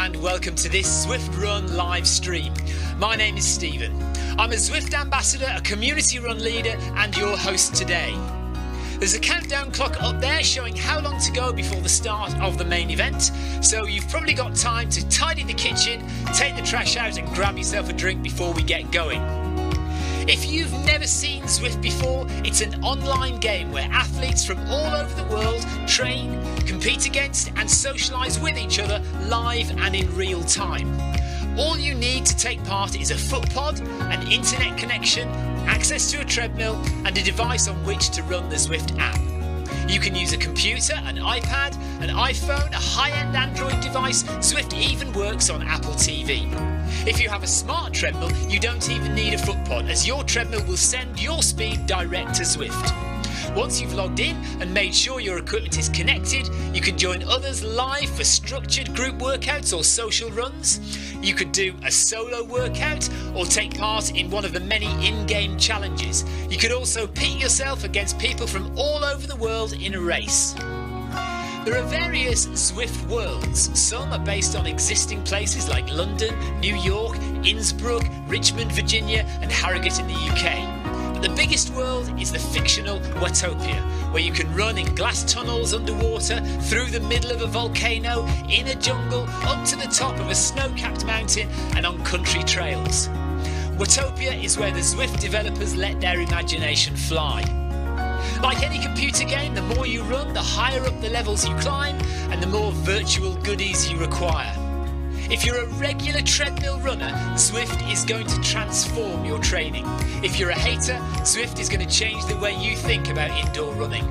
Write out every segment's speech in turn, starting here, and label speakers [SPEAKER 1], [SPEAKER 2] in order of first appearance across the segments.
[SPEAKER 1] and welcome to this Zwift Run live stream. My name is Stephen. I'm a Zwift ambassador, a community run leader and your host today. There's a countdown clock up there showing how long to go before the start of the main event, so you've probably got time to tidy the kitchen, take the trash out and grab yourself a drink before we get going. If you've never seen Zwift before, it's an online game where athletes from all over the world train, compete against and socialise with each other live and in real time. All you need to take part is a foot pod, an internet connection, access to a treadmill and a device on which to run the Zwift app. You can use a computer, an iPad, an iPhone, a high-end Android device. Zwift even works on Apple TV. If you have a smart treadmill, you don't even need a foot pod, as your treadmill will send your speed direct to Zwift. Once you've logged in and made sure your equipment is connected, you can join others live for structured group workouts or social runs. You could do a solo workout or take part in one of the many in-game challenges. You could also pit yourself against people from all over the world in a race. There are various Zwift worlds. Some are based on existing places like London, New York, Innsbruck, Richmond, Virginia and Harrogate in the UK. But the biggest world is the fictional Watopia, where you can run in glass tunnels underwater, through the middle of a volcano, in a jungle, up to the top of a snow-capped mountain and on country trails. Watopia is where the Zwift developers let their imagination fly. Like any computer game, the more you run, the higher up the levels you climb and the more virtual goodies you require. If you're a regular treadmill runner, Zwift is going to transform your training. If you're a hater, Zwift is going to change the way you think about indoor running.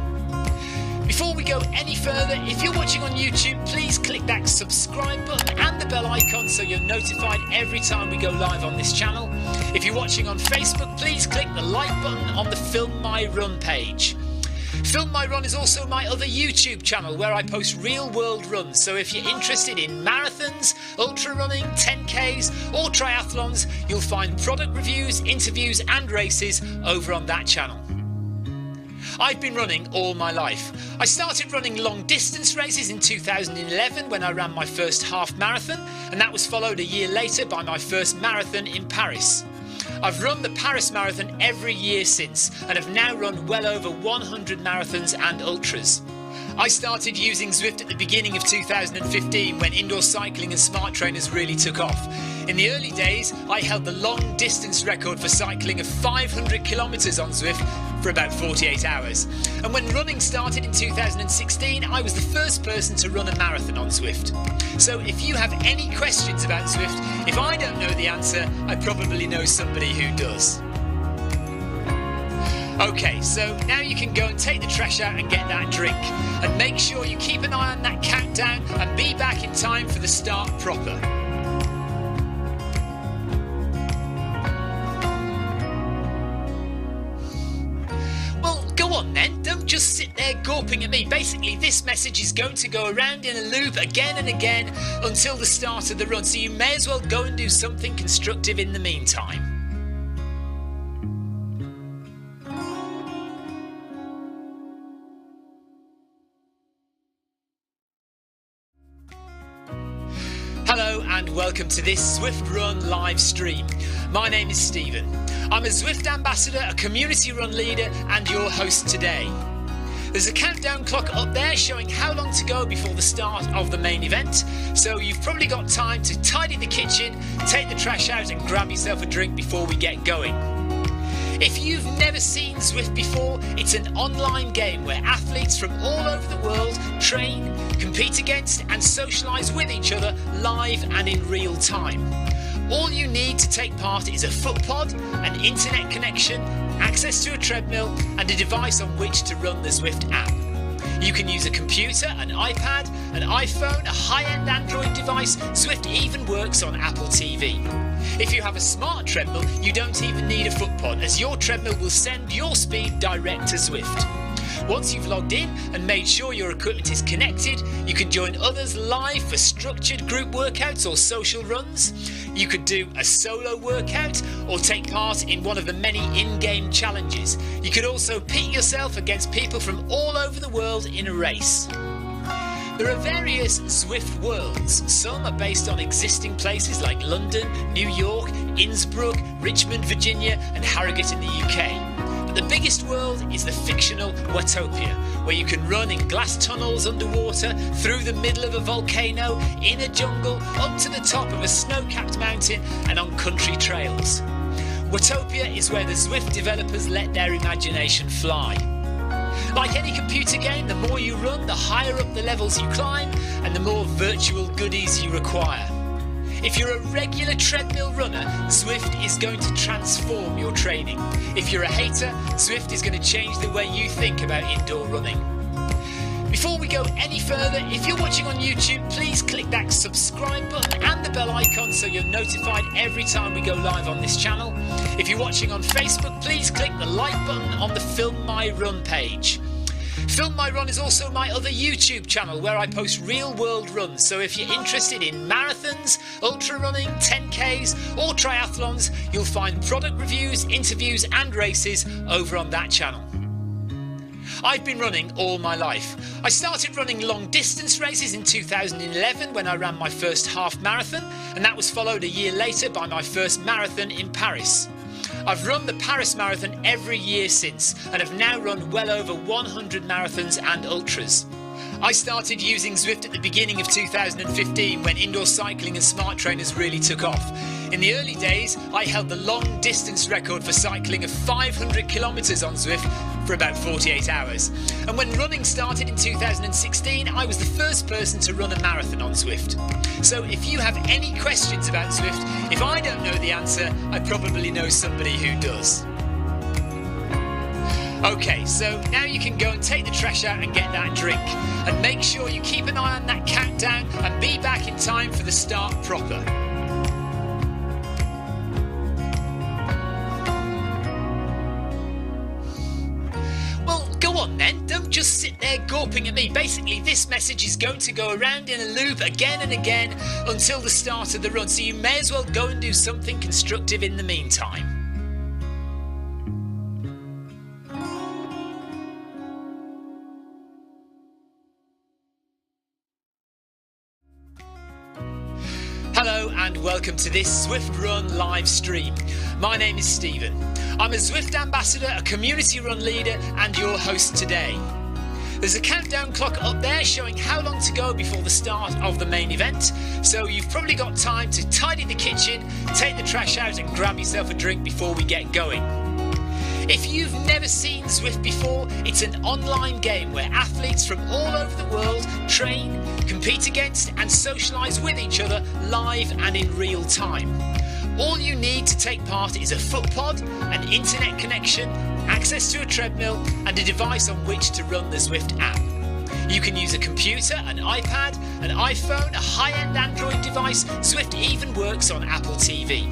[SPEAKER 1] Before we go any further, if you're watching on YouTube, please click that subscribe button and the bell icon so you're notified every time we go live on this channel. If you're watching on Facebook, please click the like button on the Film My Run page. Film My Run is also my other YouTube channel where I post real world runs, so if you're interested in marathons, ultra running, 10Ks or triathlons, you'll find product reviews, interviews and races over on that channel. I've been running all my life. I started running long distance races in 2011 when I ran my first half marathon, and that was followed a year later by my first marathon in Paris. I've run the Paris Marathon every year since and have now run well over 100 marathons and ultras. I started using Zwift at the beginning of 2015 when indoor cycling and smart trainers really took off. In the early days, I held the long distance record for cycling of 500 kilometres on Zwift for about 48 hours. And when running started in 2016, I was the first person to run a marathon on Zwift. So if you have any questions about Zwift, if I don't know the answer, I probably know somebody who does. Okay, so now you can go and take the trash out and get that drink. And make sure you keep an eye on that countdown and be back in time for the start proper. Well, go on then, don't just sit there gawping at me. Basically, this message is going to go around in a loop again and again until the start of the run, so you may as well go and do something constructive in the meantime. Hello and welcome to this Zwift Run live stream. My name is Stephen. I'm a Zwift ambassador, a community run leader and your host today. There's a countdown clock up there showing how long to go before the start of the main event, so you've probably got time to tidy the kitchen, take the trash out and grab yourself a drink before we get going. If you've never seen Zwift before, it's an online game where athletes from all over the world train, compete against and socialise with each other live and in real time. All you need to take part is a foot pod, an internet connection, access to a treadmill and a device on which to run the Zwift app. You can use a computer, an iPad, an iPhone, a high-end Android device. Zwift even works on Apple TV. If you have a smart treadmill, you don't even need a foot pod, as your treadmill will send your speed direct to Zwift. Once you've logged in and made sure your equipment is connected, you can join others live for structured group workouts or social runs. You could do a solo workout or take part in one of the many in-game challenges. You could also pit yourself against people from all over the world in a race. There are various Zwift worlds. Some are based on existing places like London, New York, Innsbruck, Richmond, Virginia and Harrogate in the UK. But the biggest world is the fictional Watopia, where you can run in glass tunnels underwater, through the middle of a volcano, in a jungle, up to the top of a snow-capped mountain and on country trails. Watopia is where the Zwift developers let their imagination fly. Like any computer game, the more you run, the higher up the levels you climb and the more virtual goodies you require. If you're a regular treadmill runner, Zwift is going to transform your training. If you're a hater, Zwift is going to change the way you think about indoor running. Before we go any further, if you're watching on YouTube, please click that subscribe button and the bell icon so you're notified every time we go live on this channel. If you're watching on Facebook, please click the like button on the Film My Run page. Film My Run is also my other YouTube channel where I post real world runs, so if you're interested in marathons, ultra running, 10Ks or triathlons, you'll find product reviews, interviews and races over on that channel. I've been running all my life. I started running long distance races in 2011 when I ran my first half marathon, and that was followed a year later by my first marathon in Paris. I've run the Paris Marathon every year since and have now run well over 100 marathons and ultras. I started using Zwift at the beginning of 2015 when indoor cycling and smart trainers really took off. In the early days, I held the long distance record for cycling of 500 kilometres on Zwift for about 48 hours. And when running started in 2016, I was the first person to run a marathon on Zwift. So if you have any questions about Zwift, if I don't know the answer, I probably know somebody who does. Okay, so now you can go and take the trash out and get that drink. And make sure you keep an eye on that countdown and be back in time for the start proper. Well, go on then, don't just sit there gawping at me. Basically, this message is going to go around in a loop again and again until the start of the run, so you may as well go and do something constructive in the meantime. Hello and welcome to this Zwift Run live stream. My name is Stephen. I'm a Zwift ambassador, a community run leader and your host today. There's a countdown clock up there showing how long to go before the start of the main event, so you've probably got time to tidy the kitchen, take the trash out and grab yourself a drink before we get going. If you've never seen Zwift before, it's an online game where athletes from all over the world train, compete against and socialise with each other live and in real time. All you need to take part is a foot pod, an internet connection, access to a treadmill and a device on which to run the Zwift app. You can use a computer, an iPad, an iPhone, a high-end Android device. Zwift even works on Apple TV.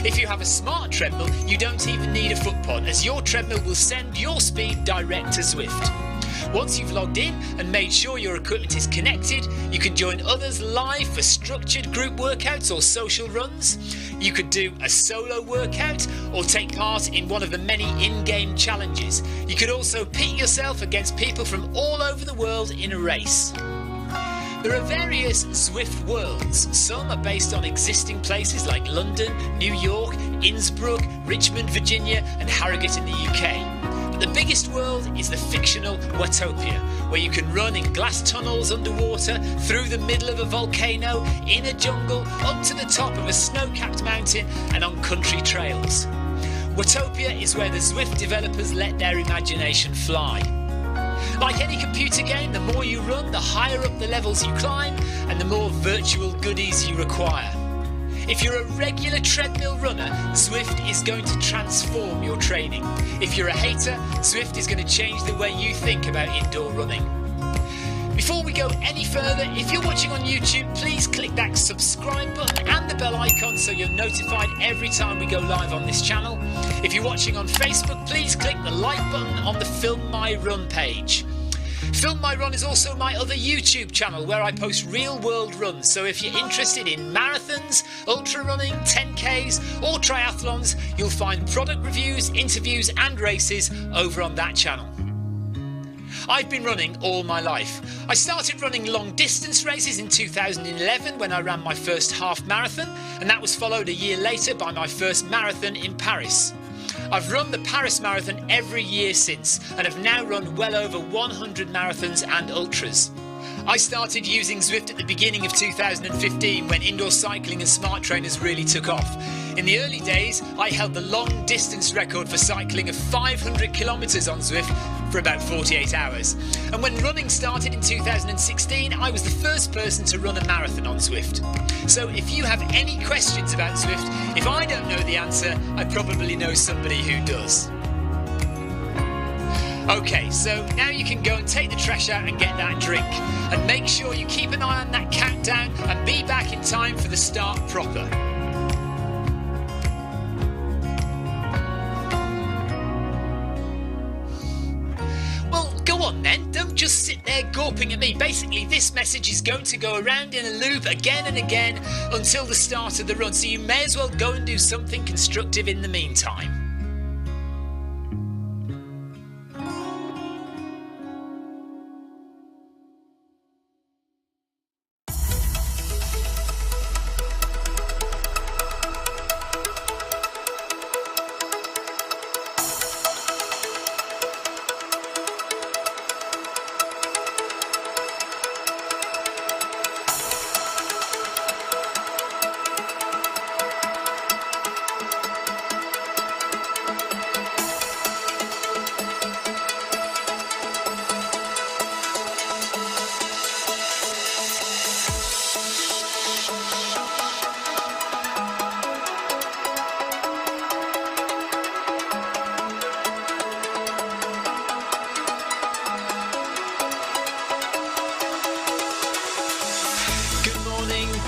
[SPEAKER 1] If you have a smart treadmill, you don't even need a foot pod, as your treadmill will send your speed direct to Zwift. Once you've logged in and made sure your equipment is connected, you can join others live for structured group workouts or social runs. You could do a solo workout or take part in one of the many in-game challenges. You could also pit yourself against people from all over the world in a race. There are various Zwift worlds. Some are based on existing places like London, New York, Innsbruck, Richmond, Virginia and Harrogate in the UK. But the biggest world is the fictional Watopia, where you can run in glass tunnels underwater, through the middle of a volcano, in a jungle, up to the top of a snow-capped mountain and on country trails. Watopia is where the Zwift developers let their imagination fly. Like any computer game, the more you run, the higher up the levels you climb and the more virtual goodies you require. If you're a regular treadmill runner, Zwift is going to transform your training. If you're a hater, Zwift is going to change the way you think about indoor running. Before we go any further, if you're watching on YouTube, please click that subscribe button and the bell icon so you're notified every time we go live on this channel. If you're watching on Facebook, please click the like button on the Film My Run page. Film My Run is also my other YouTube channel where I post real world runs, so if you're interested in marathons, ultra running, 10Ks or triathlons, you'll find product reviews, interviews and races over on that channel. I've been running all my life. I started running long distance races in 2011 when I ran my first half marathon, and that was followed a year later by my first marathon in Paris. I've run the Paris Marathon every year since, and have now run well over 100 marathons and ultras. I started using Zwift at the beginning of 2015 when indoor cycling and smart trainers really took off. In the early days, I held the long distance record for cycling of 500 kilometres on Zwift for about 48 hours. And when running started in 2016, I was the first person to run a marathon on Zwift. So if you have any questions about Zwift, if I don't know the answer, I probably know somebody who does. Okay, so now you can go and take the trash out and get that drink. And make sure you keep an eye on that countdown and be back in time for the start proper. Well, go on then, don't just sit there gawping at me. Basically, this message is going to go around in a loop again and again until the start of the run, so you may as well go and do something constructive in the meantime.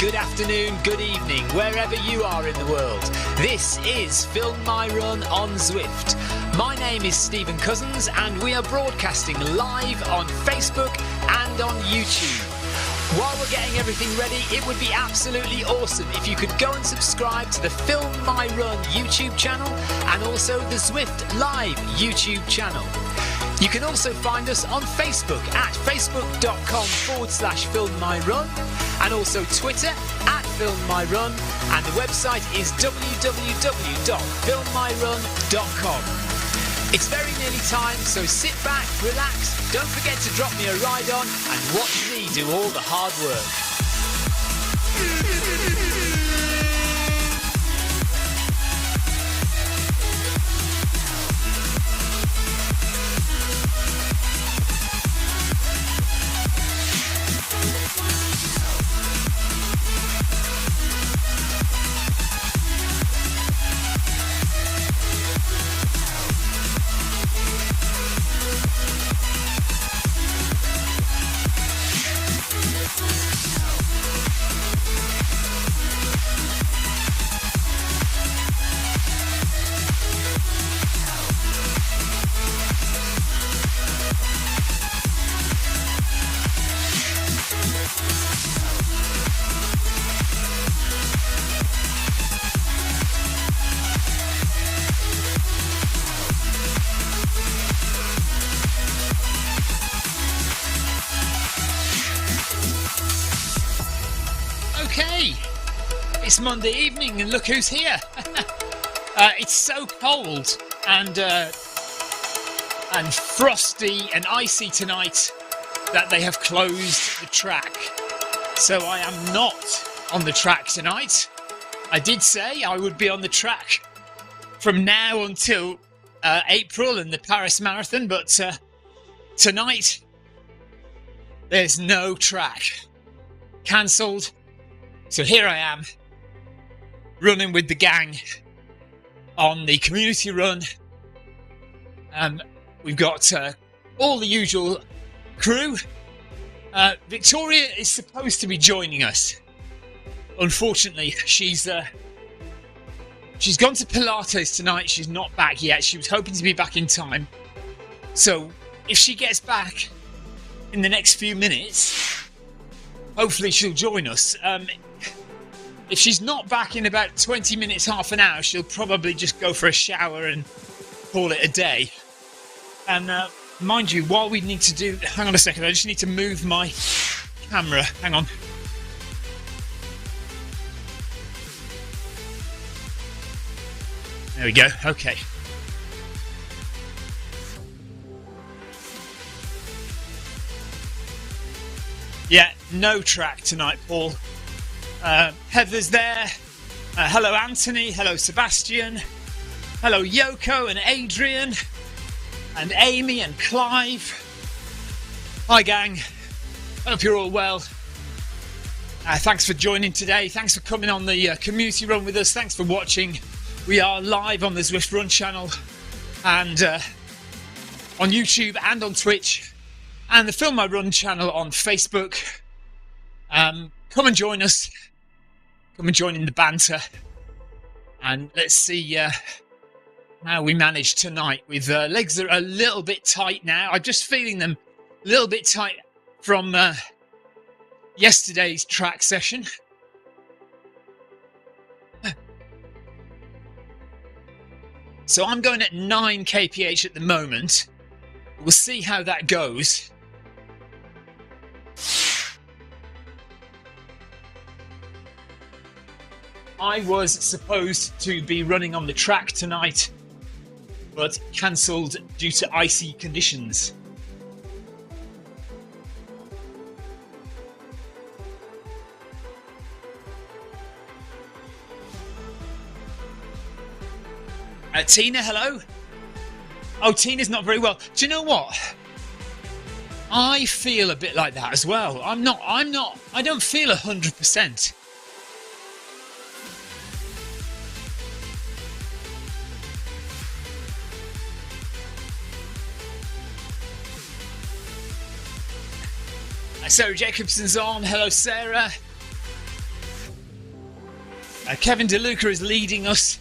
[SPEAKER 1] Good afternoon, good evening, wherever you are in the world. This is Film My Run on Zwift. My name is Stephen Cousins and we are broadcasting live on Facebook and on YouTube. While we're getting everything ready, it would be absolutely awesome if you could go and subscribe to the Film My Run YouTube channel and also the Zwift Live YouTube channel. You can also find us on Facebook at facebook.com/filmmyrun and also Twitter at filmmyrun, and the website is www.filmmyrun.com. It's very nearly time, so sit back, relax, don't forget to drop me a ride on and watch me do all the hard work. Okay, it's Monday evening and look who's here. It's so cold and frosty and icy tonight that they have closed the track. So I am not on the track tonight. I did say I would be on the track from now until April and the Paris Marathon, but tonight there's no track. Cancelled. So here I am, running with the gang on the community run. We've got all the usual crew. Victoria is supposed to be joining us. Unfortunately, she's gone to Pilates tonight. She's not back yet. She was hoping to be back in time. So if she gets back in the next few minutes, hopefully she'll join us. If she's not back in about 20 minutes, half an hour, she'll probably just go for a shower and call it a day. And mind you, while we need to do... Hang on a second, I just need to move my camera. Hang on. There we go, okay. Yeah, no track tonight, Paul. Heather's there. Hello, Anthony. Hello, Sebastian. Hello, Yoko and Adrian. And Amy and Clive. Hi, gang. Hope you're all well. Thanks for joining today. Thanks for coming on the community run with us. Thanks for watching. We are live on the Zwift Run channel and on YouTube and on Twitch. And the Film My Run channel on Facebook. Come and join us. Come and join in the banter. And let's see how we manage tonight. With legs that are a little bit tight now. I'm just feeling them a little bit tight from yesterday's track session. So I'm going at 9 kph at the moment. We'll see how that goes. I was supposed to be running on the track tonight, but cancelled due to icy conditions. Tina, hello. Oh, Tina's not very well. Do you know what? I feel a bit like that as well. I don't feel 100%. Sarah Jacobson's on. Hello, Sarah. Kevin DeLuca is leading us,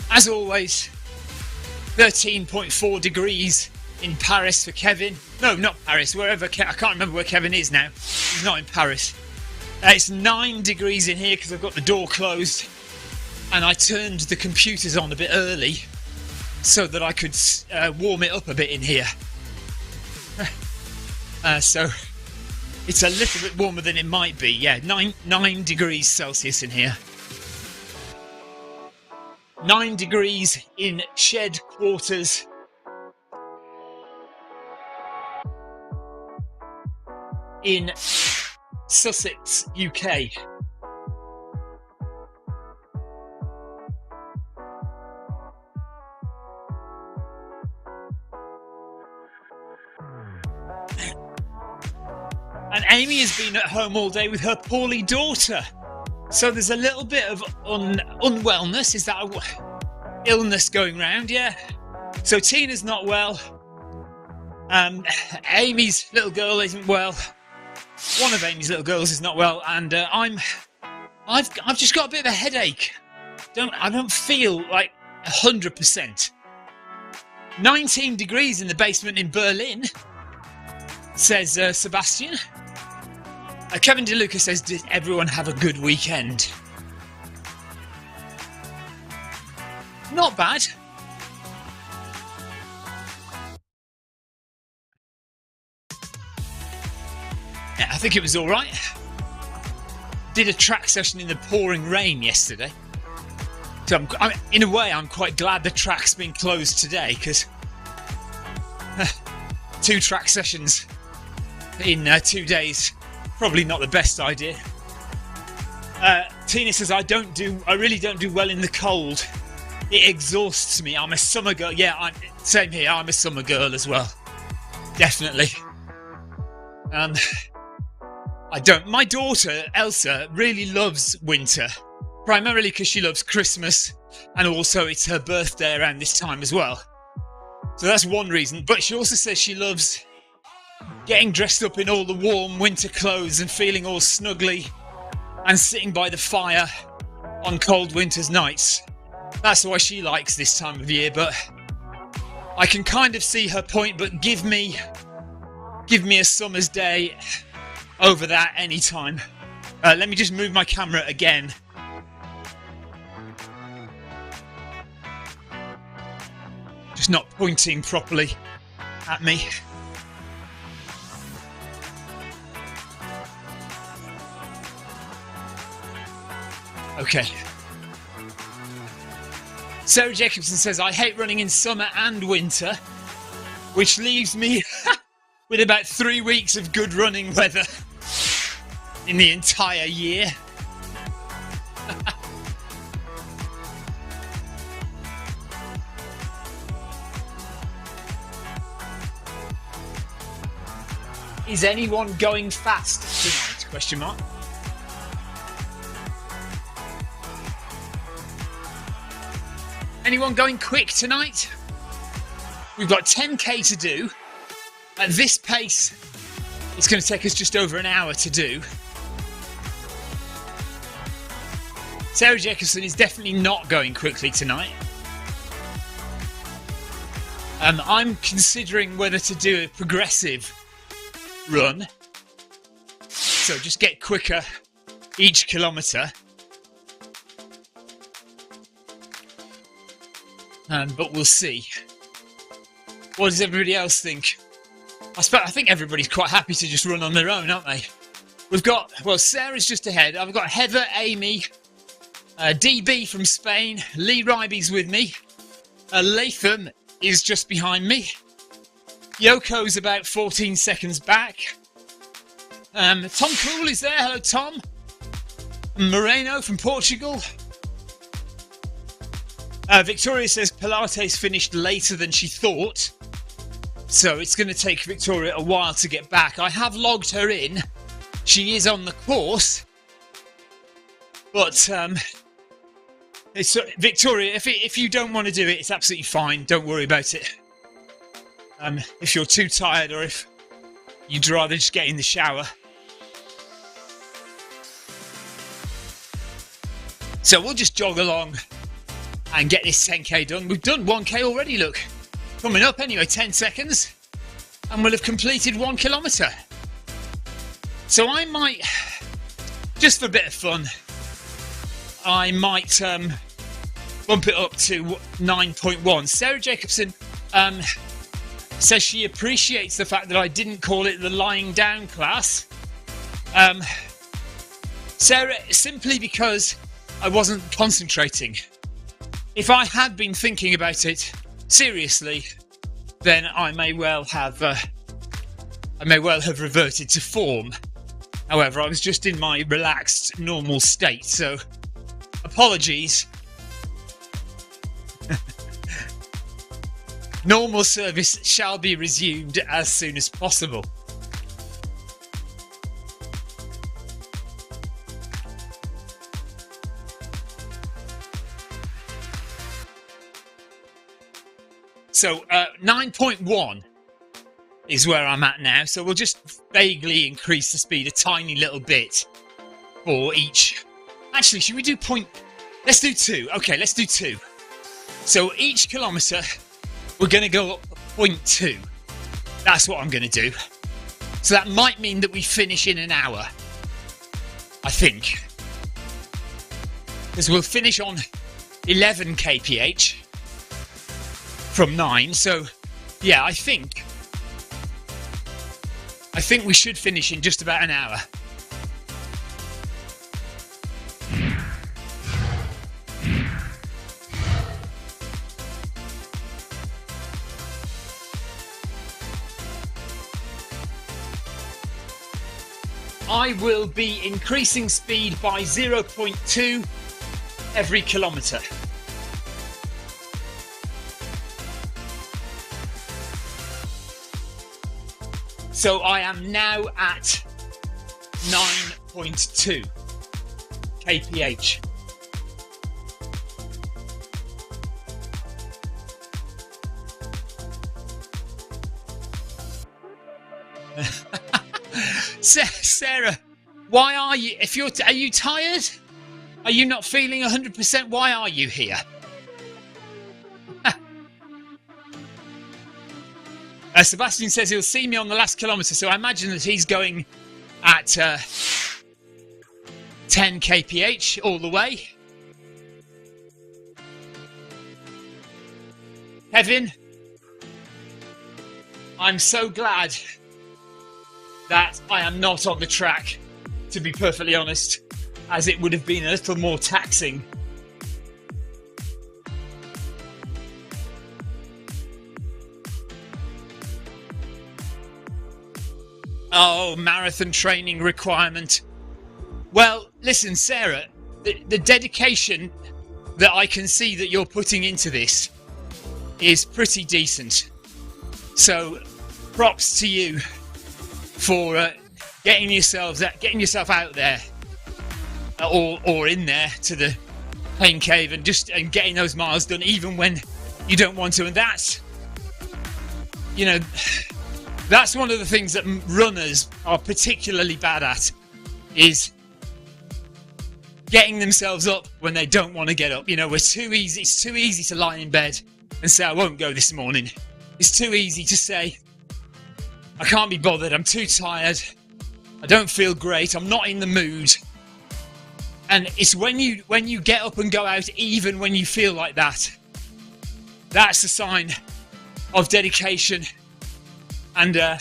[SPEAKER 1] as always. 13.4 degrees in Paris for Kevin. No, not Paris, wherever. I can't remember where Kevin is now. He's not in Paris. It's 9 degrees in here because I've got the door closed. And I turned the computers on a bit early so that I could warm it up a bit in here. So it's a little bit warmer than it might be. Yeah, 9 degrees Celsius in here. 9 degrees in shed quarters. In Sussex, UK. And Amy has been at home all day with her poorly daughter. So there's a little bit of unwellness. Is that illness going round? Yeah. So Tina's not well. Amy's little girl isn't well. One of Amy's little girls is not well, and I've just got a bit of a headache. I don't feel like 100%. 19 degrees in the basement in Berlin, says Sebastian. Kevin DeLuca says, did everyone have a good weekend? Not bad. Yeah, I think it was all right. Did a track session in the pouring rain yesterday. So in a way, I'm quite glad the track's been closed today, because 2 track sessions in 2 days, probably not the best idea. Tina says, I really don't do well in the cold. It exhausts me. I'm a summer girl. Yeah, same here. I'm a summer girl as well. Definitely. My daughter, Elsa, really loves winter. Primarily because she loves Christmas, and also it's her birthday around this time as well. So that's one reason. But she also says she loves getting dressed up in all the warm winter clothes and feeling all snuggly and sitting by the fire on cold winter's nights. That's why she likes this time of year, but I can kind of see her point. But give me a summer's day over that any time. Let me just move my camera again. Just not pointing properly at me. Okay. Sarah Jacobson says, I hate running in summer and winter, which leaves me with about 3 weeks of good running weather in the entire year. Is anyone going fast tonight? Question mark. Anyone going quick tonight? We've got 10k to do. At this pace, it's going to take us just over an hour to do. Sarah Jacobson is definitely not going quickly tonight. I'm considering whether to do a progressive run. So just get quicker each kilometre. But we'll see. What does everybody else think? I think everybody's quite happy to just run on their own, aren't they? We've got, well, Sarah's just ahead. I've got Heather, Amy, DB from Spain, Lee Ryby's with me. Latham is just behind me. Yoko's about 14 seconds back. Tom Cool is there. Hello, Tom. Moreno from Portugal. Victoria says Pilates finished later than she thought. So it's going to take Victoria a while to get back. I have logged her in. She is on the course. But Victoria, if you don't want to do it, it's absolutely fine. Don't worry about it. If you're too tired or if you'd rather just get in the shower. So we'll just jog along and get this 10k done. We've done 1k already, look. Coming up anyway, 10 seconds. And we'll have completed 1 kilometre. So I might, just for a bit of fun, I might bump it up to 9.1. Sarah Jacobson says she appreciates the fact that I didn't call it the lying down class. Sarah, simply because I wasn't concentrating. If I had been thinking about it seriously, then I may well have reverted to form. However, I was just in my relaxed, normal state, so apologies. Normal service shall be resumed as soon as possible. So 9.1 is where I'm at now. So we'll just vaguely increase the speed a tiny little bit for each. Actually, should we do point? Let's do 2. Okay, let's do 2. So each kilometre, we're going to go up 0.2. That's what I'm going to do. So that might mean that we finish in an hour. I think. Because we'll finish on 11 kph. From 9, so yeah, I think we should finish in just about an hour. I will be increasing speed by 0.2 every kilometre. So I am now at 9.2 kph. Sarah, why are you? Are you tired? Are you not feeling 100%? Why are you here? Sebastian says he'll see me on the last kilometre, so I imagine that he's going at 10 kph all the way. Kevin, I'm so glad that I am not on the track, to be perfectly honest. as it would have been a little more taxing. Oh, marathon training requirement. Well, listen, Sarah, the dedication that I can see that you're putting into this is pretty decent. So, props to you for getting yourself out there, or in there to the pain cave and getting those miles done, even when you don't want to. And that's, you know, that's one of the things that runners are particularly bad at, is getting themselves up when they don't want to get up. You know, it's too easy to lie in bed and say, I won't go this morning. It's too easy to say, I can't be bothered, I'm too tired, I don't feel great, I'm not in the mood. And it's when you get up and go out, even when you feel like that, that's a sign of dedication and a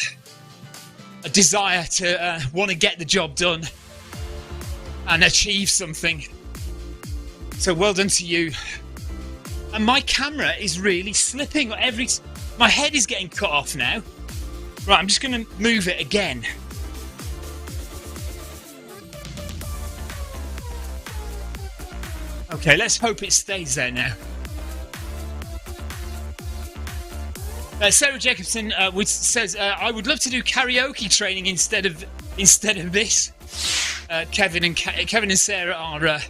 [SPEAKER 1] desire to want to get the job done and achieve something. So well done to you. And my camera is really slipping. My head is getting cut off now. Right, I'm just going to move it again. Okay, let's hope it stays there now. Sarah Jacobson says, I would love to do karaoke training instead of this. Kevin and Sarah are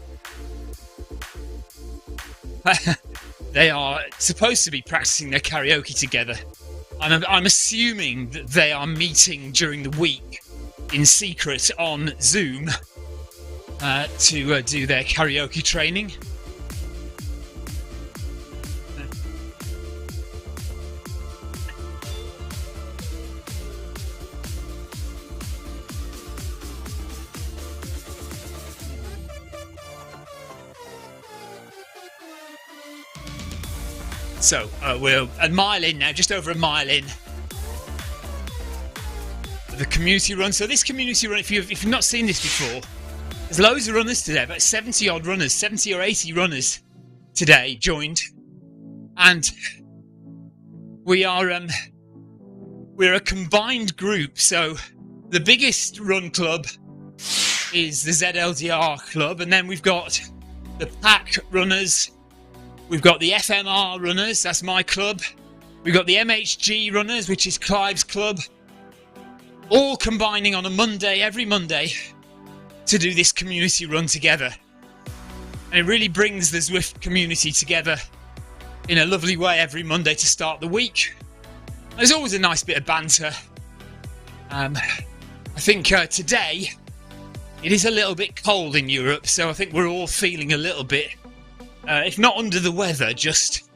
[SPEAKER 1] they are supposed to be practicing their karaoke together. I'm assuming that they are meeting during the week in secret on Zoom to do their karaoke training. So we're a mile in now, just over a mile in. The community run. So this community run, if you've not seen this before, there's loads of runners today, about 70 odd runners, 70 or 80 runners today joined, and we're a combined group. So the biggest run club is the ZLDR club, and then we've got the PACK runners. We've got the FMR runners, that's my club. We've got the MHG runners, which is Clive's club. All combining on a Monday, every Monday, to do this community run together. And it really brings the Zwift community together in a lovely way every Monday to start the week. There's always a nice bit of banter. I think today, it is a little bit cold in Europe, so I think we're all feeling a little bit, if not under the weather, just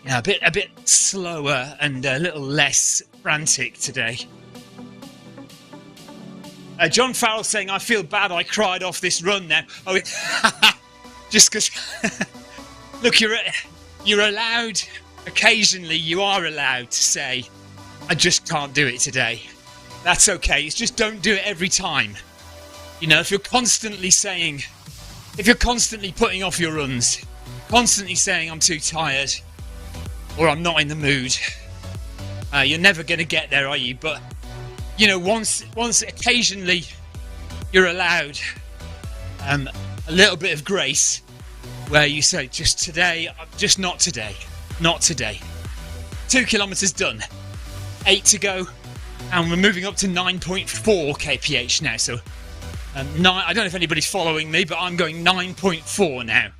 [SPEAKER 1] a bit slower and a little less frantic today. John Farrell saying, I feel bad I cried off this run now. Oh, just because... Look, you're allowed, occasionally you are allowed to say, I just can't do it today. That's okay, it's just don't do it every time. You know, if you're constantly putting off your runs, constantly saying I'm too tired or I'm not in the mood, you're never going to get there, are you? But, you know, once occasionally you're allowed a little bit of grace where you say, just today, just not today, not today. 2 kilometres done, 8 to go, and we're moving up to 9.4 kph now. So I don't know if anybody's following me, but I'm going 9.4 now.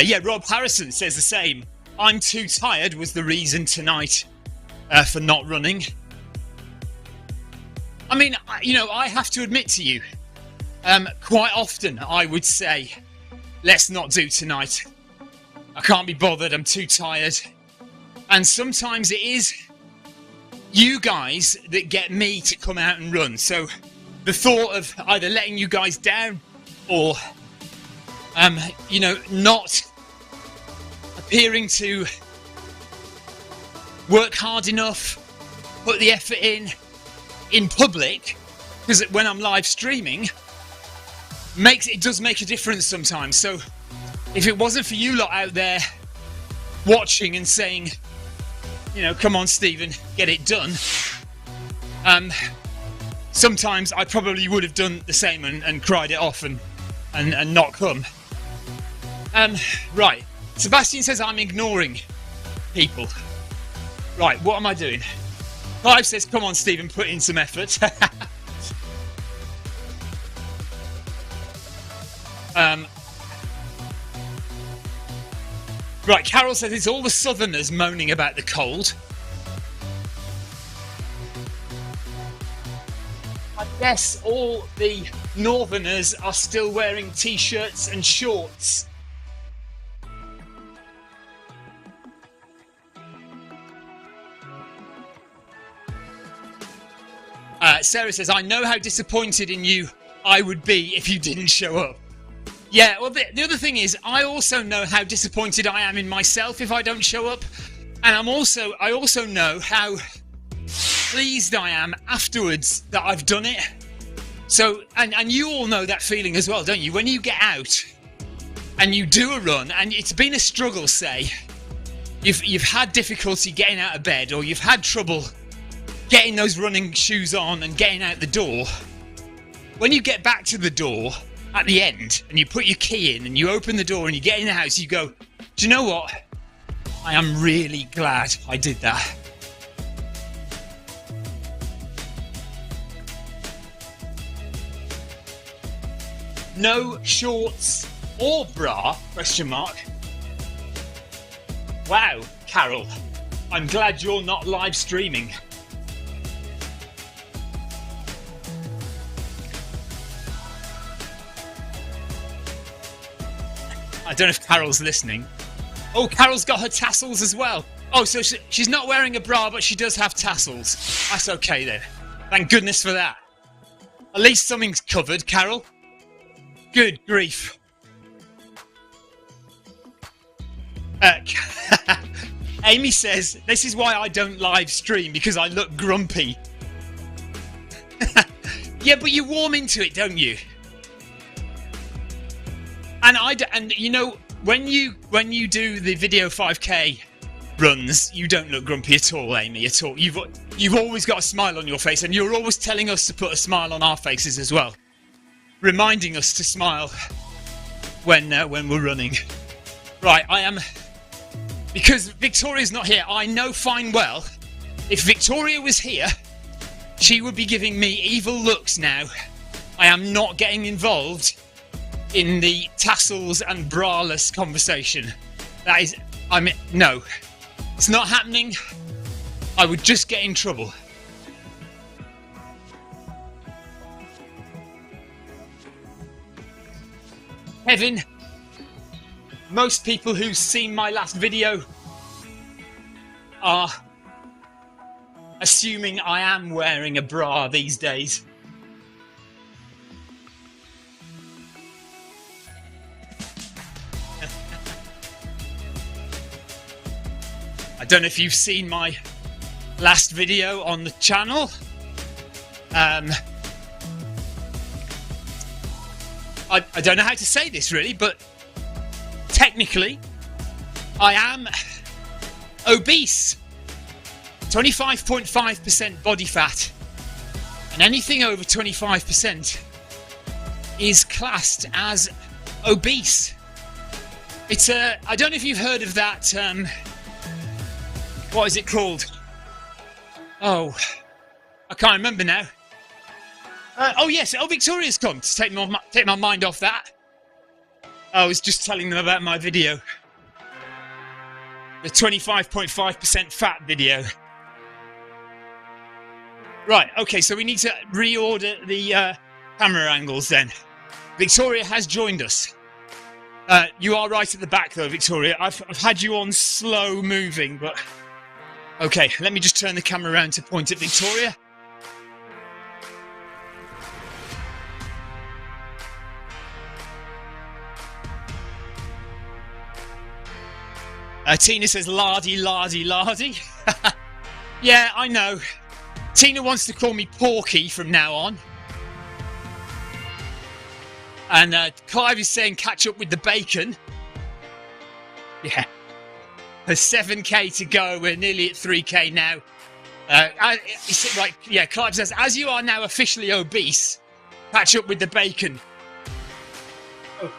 [SPEAKER 1] Yeah, Rob Harrison says the same. I'm too tired was the reason tonight for not running. I mean, you know, I have to admit to you, quite often I would say, let's not do tonight. I can't be bothered, I'm too tired. And sometimes it is you guys that get me to come out and run. So the thought of either letting you guys down or, you know, not appearing to work hard enough, put the effort in, in public, because when I'm live streaming, it does make a difference sometimes. So if it wasn't for you lot out there watching and saying, you know, come on Stephen, get it done, sometimes I probably would have done the same and cried it off and not come. Right, Sebastian says I'm ignoring people. Right, what am I doing? Clive says, come on Stephen, put in some effort. Right, Carol says it's all the southerners moaning about the cold. I guess all the northerners are still wearing t-shirts and shorts. Sarah says, I know how disappointed in you I would be if you didn't show up. Yeah, well, the other thing is, I also know how disappointed I am in myself if I don't show up. And I also know how pleased I am afterwards that I've done it. So, and you all know that feeling as well, don't you? When you get out and you do a run and it's been a struggle, say, you've had difficulty getting out of bed, or you've had trouble getting those running shoes on and getting out the door. When you get back to the door at the end and you put your key in and you open the door and you get in the house, you go, do you know what? I am really glad I did that. No shorts or bra? Question mark. Wow, Carol, I'm glad you're not live streaming. I don't know if Carol's listening. Oh, Carol's got her tassels as well. Oh, so she's not wearing a bra, but she does have tassels. That's okay then. Thank goodness for that. At least something's covered, Carol. Good grief. Amy says, this is why I don't live stream, because I look grumpy. Yeah, but you warm into it, don't you? And you know, when you do the video 5k runs, you don't look grumpy at all, Amy, at all. You've always got a smile on your face, and you're always telling us to put a smile on our faces as well, reminding us to smile when we're running. Right, because Victoria's not here. I know fine well, if Victoria was here, she would be giving me evil looks now. I am not getting involved in the tassels and braless conversation. No, it's not happening. I would just get in trouble. Kevin, most people who've seen my last video are assuming I am wearing a bra these days. I don't know if you've seen my last video on the channel. I don't know how to say this really, but technically I am obese. 25.5% body fat, and anything over 25% is classed as obese. It's I don't know if you've heard of that. What is it called? Oh, I can't remember now. Oh yes, Victoria's come to take my mind off that. I was just telling them about my video. The 25.5% fat video. Right, okay, so we need to reorder the camera angles then. Victoria has joined us. You are right at the back though, Victoria. I've had you on slow moving, but... Okay, let me just turn the camera around to point at Victoria. Tina says, lardy, lardy, lardy. Yeah, I know. Tina wants to call me Porky from now on. And Clive is saying catch up with the bacon. Yeah. There's 7k to go. We're nearly at 3k now. Right, yeah, Clive says, as you are now officially obese, catch up with the bacon. Oh.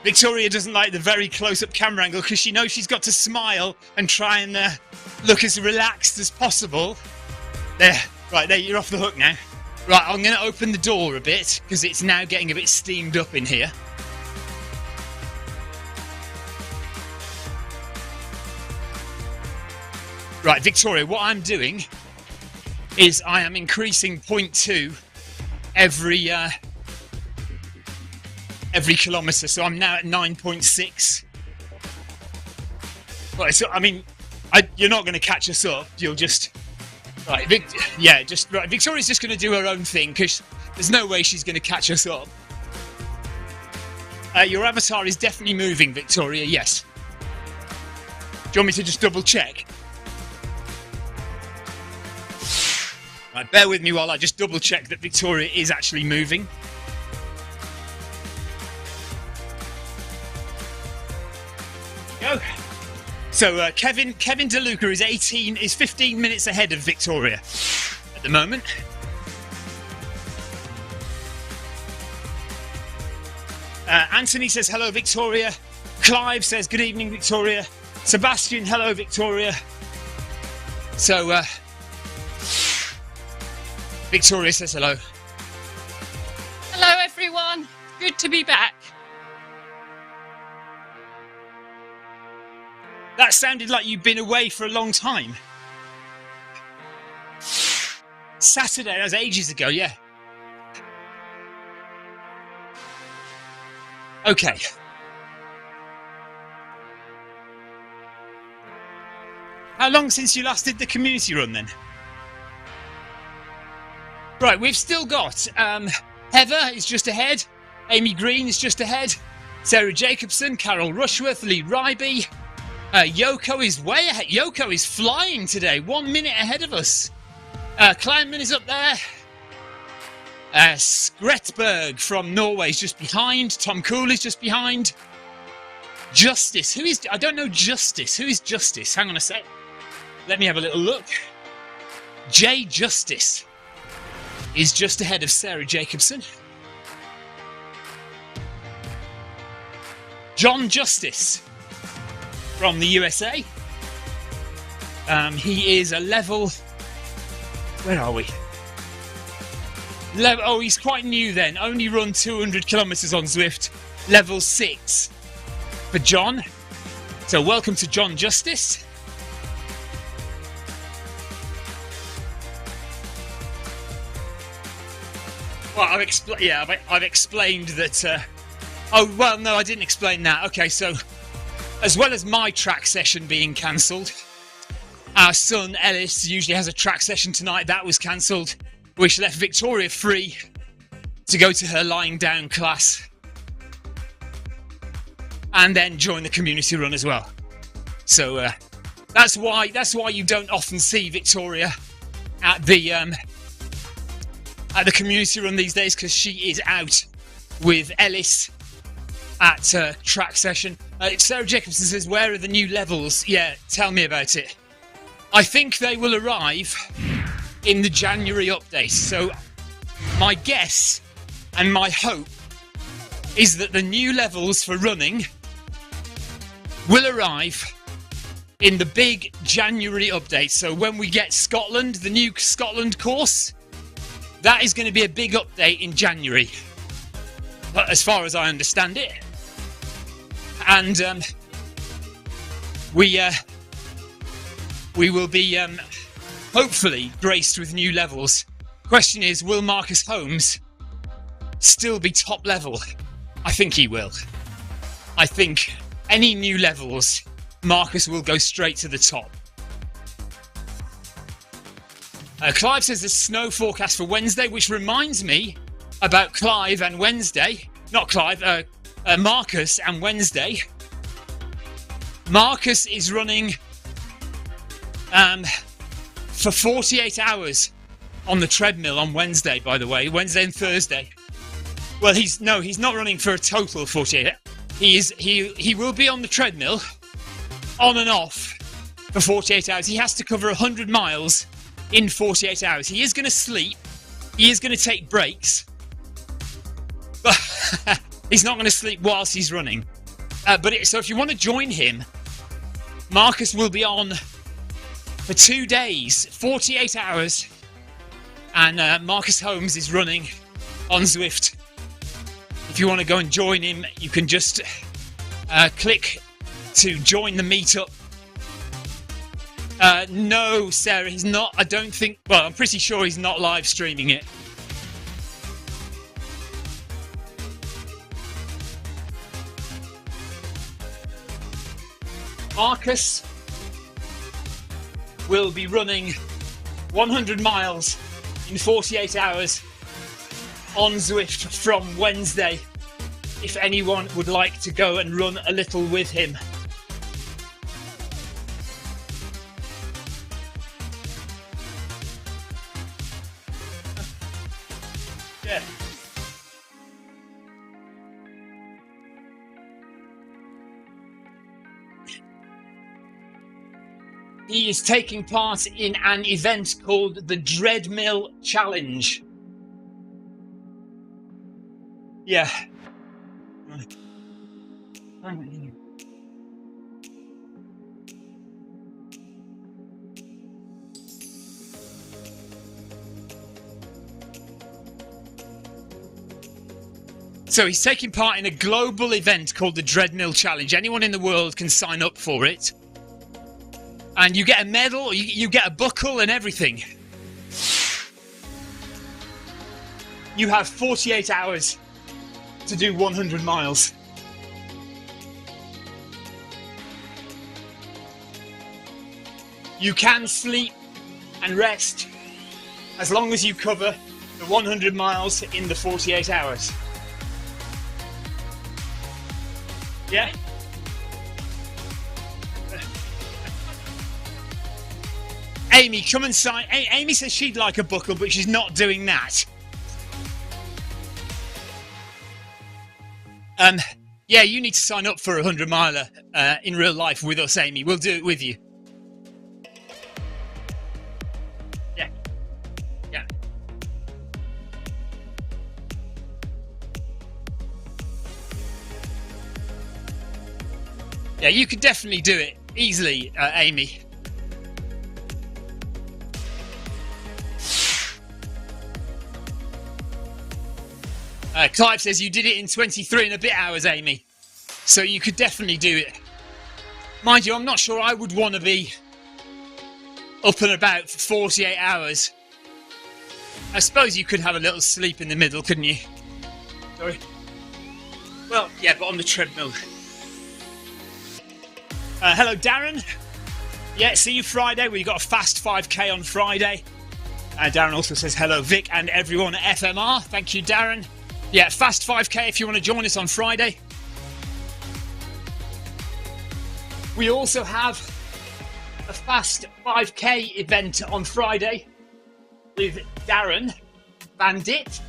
[SPEAKER 1] Victoria doesn't like the very close-up camera angle because she knows she's got to smile and try and look as relaxed as possible. There, right, there, you're off the hook now. Right, I'm going to open the door a bit because it's now getting a bit steamed up in here. Right, Victoria, what I'm doing is I am increasing 0.2 every kilometre, so I'm now at 9.6. Right, so I mean, you're not going to catch us up. You'll just right, right. Victoria's just going to do her own thing because there's no way she's going to catch us up. Your avatar is definitely moving, Victoria. Yes. Do you want me to just double check? Right, bear with me while I just double check that Victoria is actually moving. Go. So Kevin DeLuca is 15 minutes ahead of Victoria at the moment. Anthony says hello, Victoria. Clive says good evening, Victoria. Sebastian, hello, Victoria. So Victoria says hello.
[SPEAKER 2] Hello everyone, good to be back.
[SPEAKER 1] That sounded like you've been away for a long time. Saturday, that was ages ago, yeah. Okay. How long since you last did the community run then? Right, we've still got Heather is just ahead, Amy Green is just ahead, Sarah Jacobson, Carol Rushworth, Lee Ryby, Yoko is way ahead. Yoko is flying today, 1 minute ahead of us. Kleinman is up there. Skretberg from Norway is just behind. Tom Cool is just behind. Justice, who is? I don't know Justice. Who is Justice? Hang on a sec. Let me have a little look. Jay Justice is just ahead of Sarah Jacobson. John Justice from the USA. He is a level... Where are we? Oh, he's quite new then. Only run 200 kilometres on Zwift. Level 6 for John. So welcome to John Justice. Well, I've explained that... oh, well, no, I didn't explain that. Okay, so as well as my track session being cancelled, our son Ellis usually has a track session tonight. That was cancelled, which left Victoria free to go to her lying down class and then join the community run as well. So that's why you don't often see Victoria at the community run these days, because she is out with Ellis at track session. Sarah Jacobson says, where are the new levels? Yeah, tell me about it. I think they will arrive in the January update. So my guess and my hope is that the new levels for running will arrive in the big January update. So when we get Scotland, the new Scotland course, that is going to be a big update in January, as far as I understand it. And we will be hopefully graced with new levels. Question is, will Marcus Holmes still be top level? I think he will. I think any new levels, Marcus will go straight to the top. Clive says there's snow forecast for Wednesday, which reminds me about Clive and Wednesday. Not Clive, Marcus and Wednesday. for 48 hours on the treadmill on Wednesday, by the way, Wednesday and Thursday. Well, he's not running for a total of 48. He will be on the treadmill on and off for 48 hours. He has to cover 100 miles in 48 hours. He is going to sleep. He is going to take breaks. But he's not going to sleep whilst he's running. So if you want to join him, Marcus will be on for 2 days, 48 hours. And Marcus Holmes is running on Zwift. If you want to go and join him, you can just click to join the meetup. No, Sarah, he's not. I don't think. Well, I'm pretty sure he's not live streaming it. Marcus will be running 100 miles in 48 hours on Zwift from Wednesday, if anyone would like to go and run a little with him. Yeah. He is taking part in an event called the Treadmill Challenge. Yeah. So he's taking part in a global event called the Treadmill Challenge. Anyone in the world can sign up for it. And you get a medal, you get a buckle and everything. You have 48 hours to do 100 miles. You can sleep and rest as long as you cover the 100 miles in the 48 hours. Yeah? Amy, come and sign. Amy says she'd like a buckle, but she's not doing that. Yeah, you need to sign up for a 100-miler in real life with us, Amy. We'll do it with you. Yeah. Yeah. Yeah, you could definitely do it easily, Amy. Clive says you did it in 23 and a bit hours, Amy. So you could definitely do it. Mind you, I'm not sure I would want to be up and about for 48 hours. I suppose you could have a little sleep in the middle, couldn't you? Sorry. Well, yeah, but on the treadmill. Hello, Darren. Yeah, see you Friday. We've got a fast 5K on Friday. Darren also says hello, Vic and everyone at FMR. Thank you, Darren. Yeah, fast 5K if you want to join us on Friday. We also have a fast 5K event on Friday with Darren Bandit.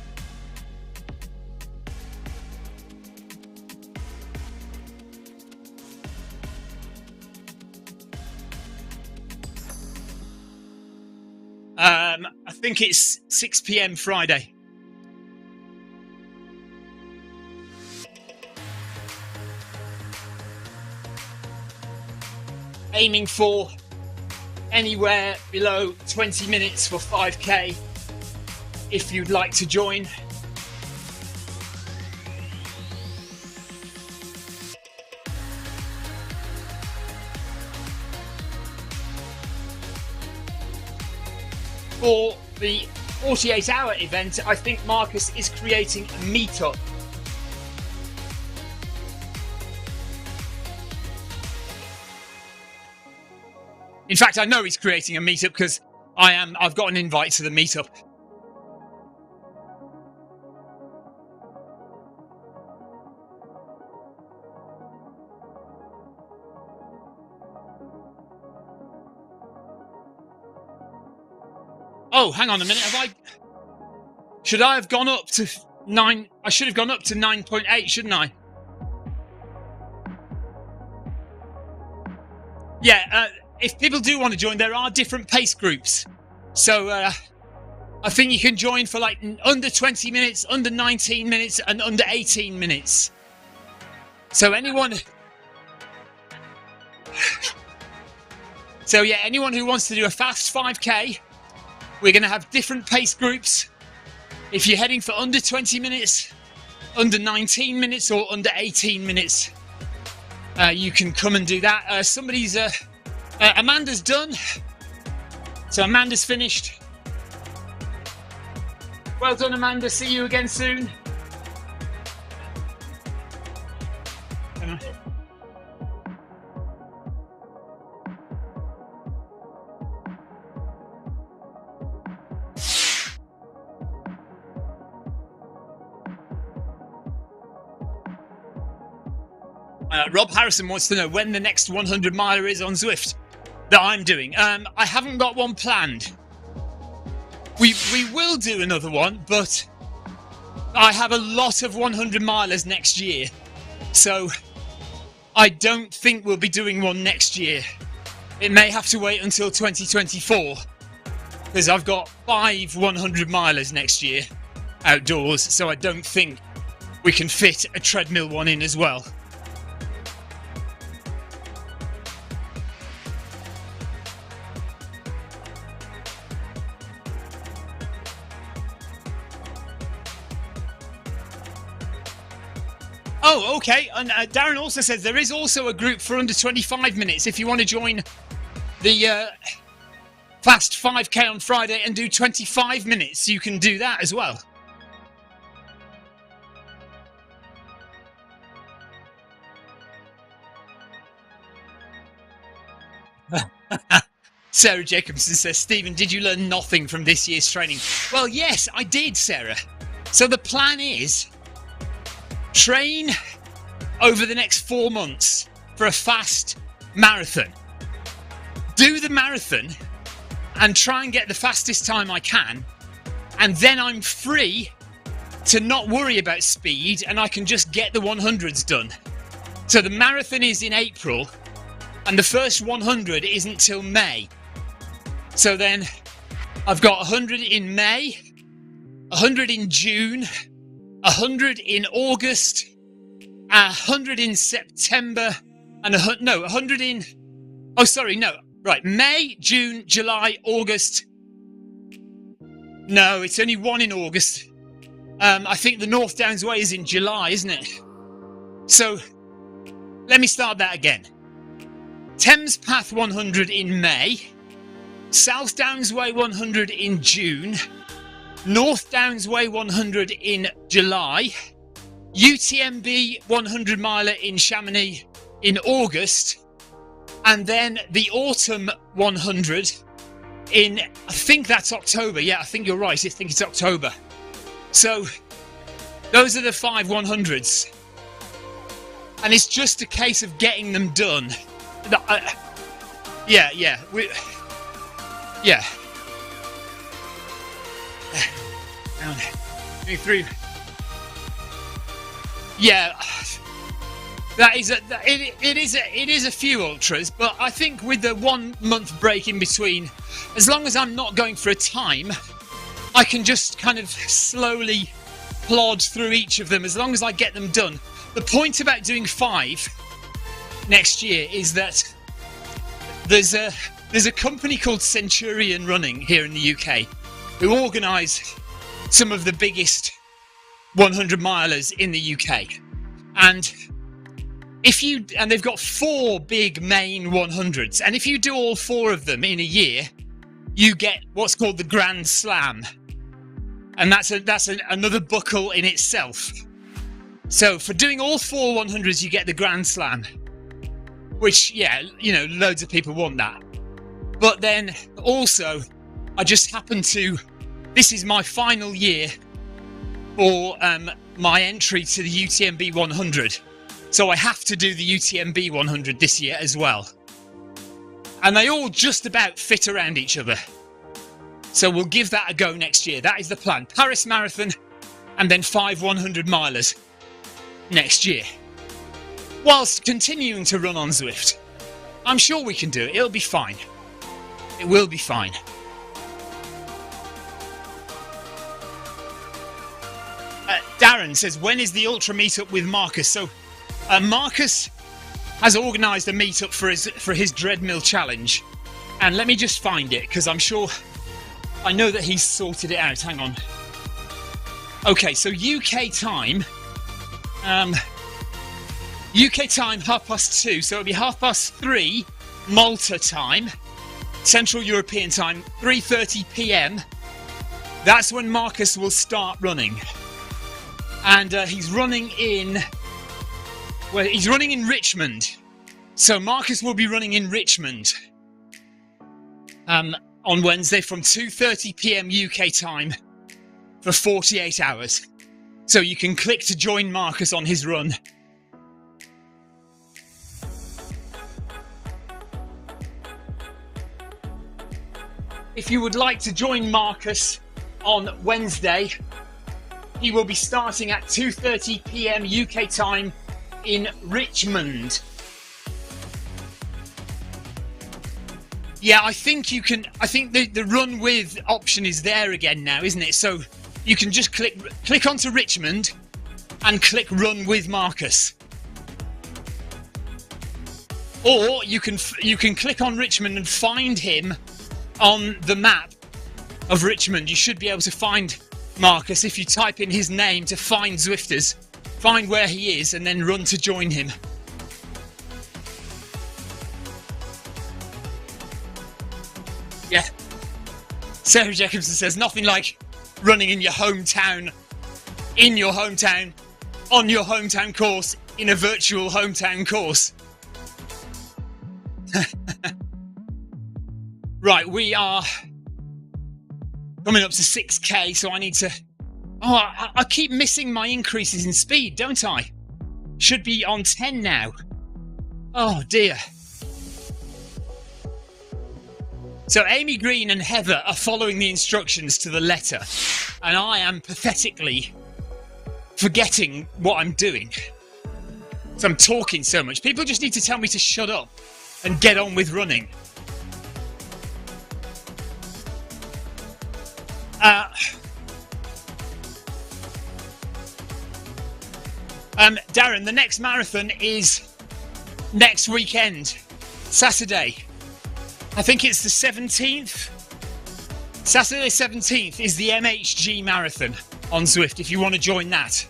[SPEAKER 1] I think it's 6 p.m. Friday. Aiming for anywhere below 20 minutes for 5K if you'd like to join. For the 48-hour event, I think Marcus is creating a meetup. In fact, I know he's creating a meetup because I've got an invite to the meetup. Oh, hang on a minute. Should I have gone up to 9? I should have gone up to 9.8, shouldn't I? Yeah, if people do want to join, there are different pace groups. So I think you can join for like under 20 minutes, under 19 minutes, and under 18 minutes. So anyone... So yeah, anyone who wants to do a fast 5K, we're going to have different pace groups. If you're heading for under 20 minutes, under 19 minutes, or under 18 minutes, you can come and do that. Amanda's done. So Amanda's finished. Well done, Amanda. See you again soon. Rob Harrison wants to know when the next 100 miler is on Zwift that I'm doing. I haven't got one planned. We will do another one, but I have a lot of 100 milers next year. So I don't think we'll be doing one next year. It may have to wait until 2024 because I've got 5 100 milers next year outdoors. So I don't think we can fit a treadmill one in as well. Oh, okay. And Darren also says there is also a group for under 25 minutes. If you want to join the fast 5K on Friday and do 25 minutes, you can do that as well. Sarah Jacobson says, Stephen, did you learn nothing from this year's training? Well, yes, I did, Sarah. So the plan is train over the next 4 months for a fast marathon. Do the marathon and try and get the fastest time I can. And then I'm free to not worry about speed and I can just get the 100s done. So the marathon is in April and the first 100 isn't till May. So then I've got 100 in May, 100 in June, 100 in August, 100 in September, and 100 in... Oh, sorry, no. Right, May, June, July, August. No, it's only one in August. I think the North Downs Way is in July, isn't it? So, let me start that again. Thames Path 100 in May, South Downs Way 100 in June, North Downs Way 100 in July, UTMB 100 miler in Chamonix in August, and then the Autumn 100 in, I think that's October. Yeah, I think you're right. I think it's October. So those are the 5 100s. And it's just a case of getting them done. Yeah. Down, going through. Yeah, it is a few ultras, but I think with the 1 month break in between, as long as I'm not going for a time, I can just kind of slowly plod through each of them as long as I get them done. The point about doing 5 next year is that there's a company called Centurion Running here in the UK who organise some of the biggest 100 milers in the UK, and they've got 4 big main 100s, and if you do all 4 of them in a year, you get what's called the Grand Slam, and that's another buckle in itself. So for doing all 4 100s, you get the Grand Slam, which, yeah, you know, loads of people want that. But then also, I just happen to, this is my final year for my entry to the UTMB 100. So I have to do the UTMB 100 this year as well. And they all just about fit around each other. So we'll give that a go next year. That is the plan. Paris Marathon and then 5 100 milers next year. Whilst continuing to run on Zwift. I'm sure we can do it. It'll be fine. It will be fine. Darren says, when is the ultra meetup with Marcus? So Marcus has organised a meetup for his treadmill challenge. And let me just find it, because I know that he's sorted it out. Hang on. Okay, so UK time 2:30, so it'll be 3:30 Malta time, Central European time, 3:30 PM. That's when Marcus will start running. And he's running in Richmond. So Marcus will be running in Richmond on Wednesday from 2:30 PM UK time for 48 hours. So you can click to join Marcus on his run. If you would like to join Marcus on Wednesday, he will be starting at 2:30 PM UK time in Richmond. Yeah, I think the run with option is there again now, isn't it? So you can just click onto Richmond and click run with Marcus. Or you can click on Richmond and find him on the map of Richmond. You should be able to find Marcus if you type in his name to find Zwifters, find where he is, and then run to join him. Yeah. Sarah Jacobson says, nothing like running in your hometown, on your hometown course, in a virtual hometown course. Right, we are coming up to 6k, so I need to... Oh, I keep missing my increases in speed, don't I? Should be on 10 now. Oh, dear. So Amy Green and Heather are following the instructions to the letter, and I am pathetically forgetting what I'm doing. So I'm talking so much. People just need to tell me to shut up and get on with running. Darren, the next marathon is next weekend, Saturday. I think it's the 17th. Saturday 17th is the MHG marathon on Zwift, if you want to join that.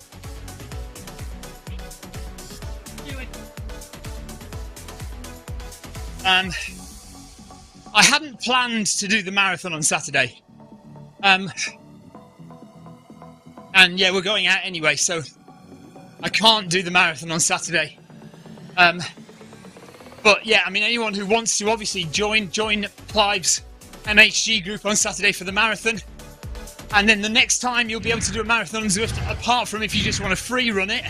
[SPEAKER 1] I hadn't planned to do the marathon on Saturday. And yeah, we're going out anyway, so I can't do the marathon on Saturday. But yeah, I mean, anyone who wants to obviously join Clive's MHG group on Saturday for the marathon. And then the next time you'll be able to do a marathon on Zwift, apart from if you just want to free run it.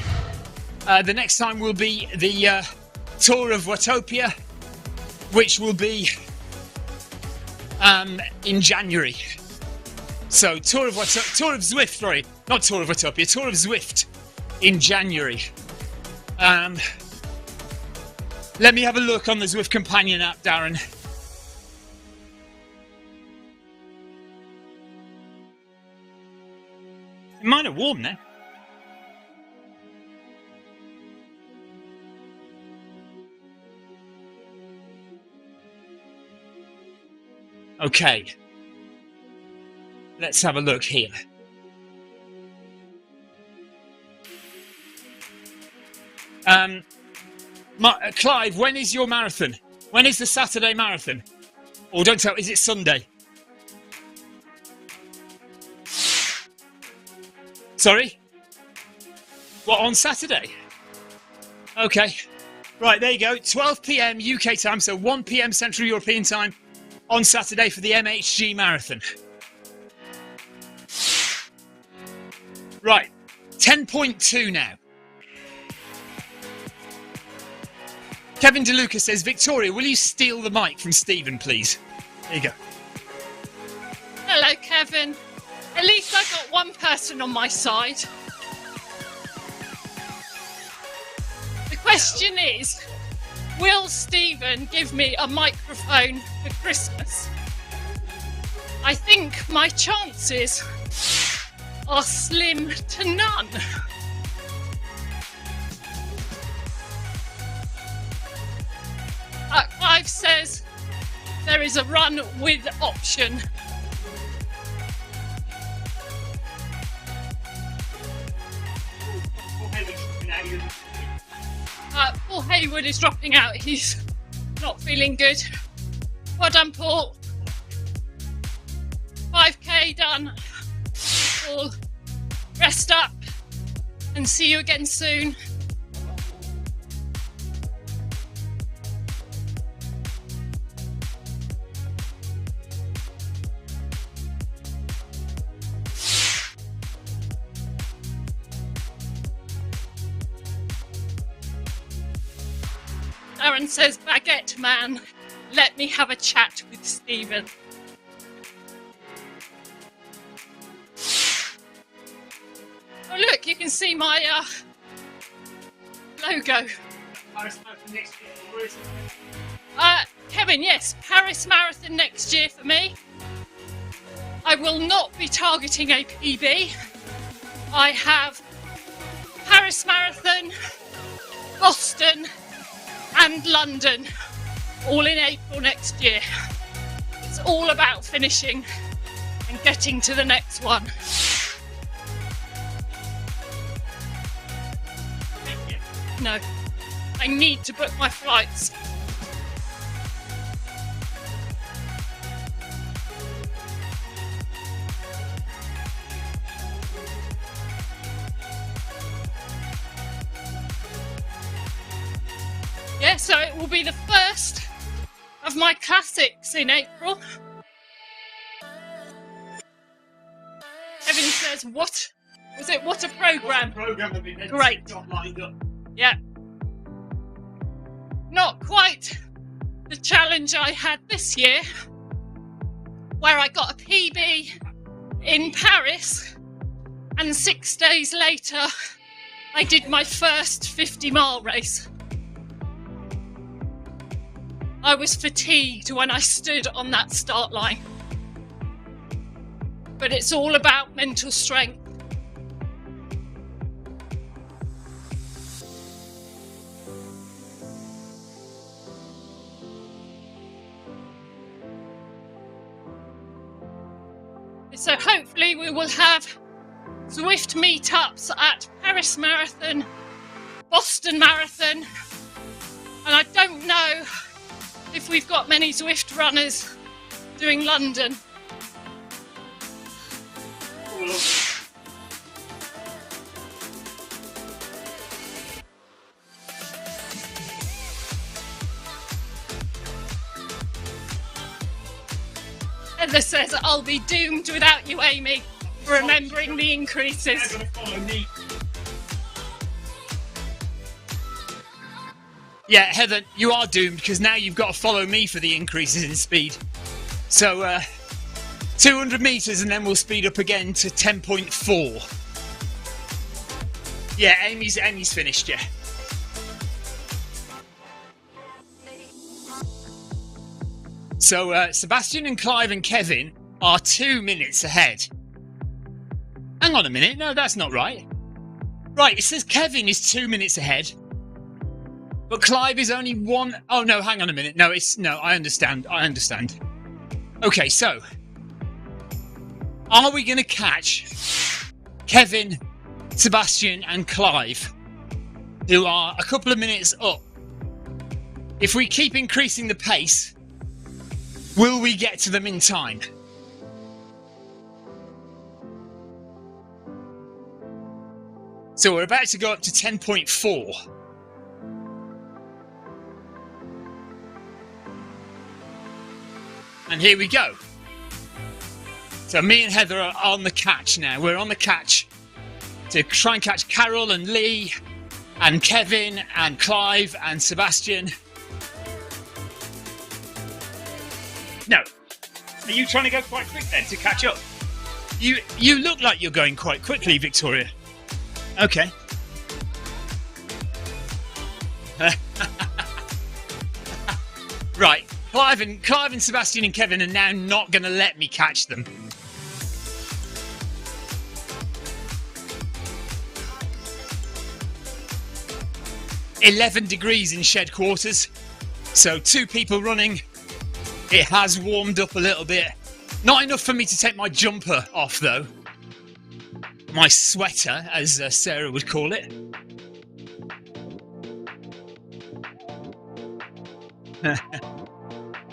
[SPEAKER 1] The next time will be the Tour of Watopia, which will be in January. So Tour of Zwift, sorry, not Tour of Watopia, Tour of Zwift in January. Let me have a look on the Zwift Companion app, Darren. Mine are warm now. Okay. Let's have a look here. Clive, when is your marathon? When is the Saturday marathon? Or don't tell, is it Sunday? Sorry? What, on Saturday? Okay. Right, there you go. 12 PM UK time, so 1 PM Central European time on Saturday for the MHG marathon. Right, 10.2 now. Kevin DeLuca says, Victoria, will you steal the mic from Stephen, please? There you go.
[SPEAKER 2] Hello, Stephen, at least I got one person on my side. The question is, will Stephen give me a microphone for Christmas? I think my chances are slim to none. Clive says there is a run with option. Paul Hayward is dropping out. He's not feeling good. Well done, Paul. 5k done. Paul, rest up and see you again soon. Aaron says, baguette man, let me have a chat with Stephen. Oh look, you can see my logo.
[SPEAKER 1] Paris Marathon next year, where is it?
[SPEAKER 2] Kevin, yes, Paris Marathon next year for me. I will not be targeting a PB. I have Paris Marathon, Boston, and London, all in April next year. It's all about finishing and getting to the next one. No, I need to book my flights. Yeah, so it will be the first of my classics in April. Kevin says, what was it? What a programme. Great.
[SPEAKER 1] Lined up.
[SPEAKER 2] Yeah. Not quite the challenge I had this year, where I got a PB in Paris, and 6 days later, I did my first 50-mile race. I was fatigued when I stood on that start line. But it's all about mental strength. So hopefully we will have Zwift meetups at Paris Marathon, Boston Marathon, and I don't know if we've got many Zwift runners doing London. Heather says, I'll be doomed without you, Amy, for remembering the increases.
[SPEAKER 1] They're going to follow me. Yeah, Heather, you are doomed because now you've got to follow me for the increases in speed. So, 200 metres and then we'll speed up again to 10.4. Yeah, Amy's finished, yeah. So, Sebastian and Clive and Kevin are 2 minutes ahead. Hang on a minute, no, that's not right. Right, it says Kevin is 2 minutes ahead. But Clive is only one... Oh, no, hang on a minute. No, I understand. Okay, so... Are we going to catch Kevin, Sebastian and Clive, who are a couple of minutes up? If we keep increasing the pace, will we get to them in time? So we're about to go up to 10.4. And here we go. So me and Heather are on the catch now. We're on the catch to try and catch Carol and Lee and Kevin and Clive and Sebastian. No. Are you trying to go quite quick then to catch up? You look like you're going quite quickly, Victoria. Okay. Right, Clive and Sebastian and Kevin are now not going to let me catch them. -11 in shed quarters, so 2 people running. It has warmed up a little bit. Not enough for me to take my jumper off though. My sweater, as Sarah would call it.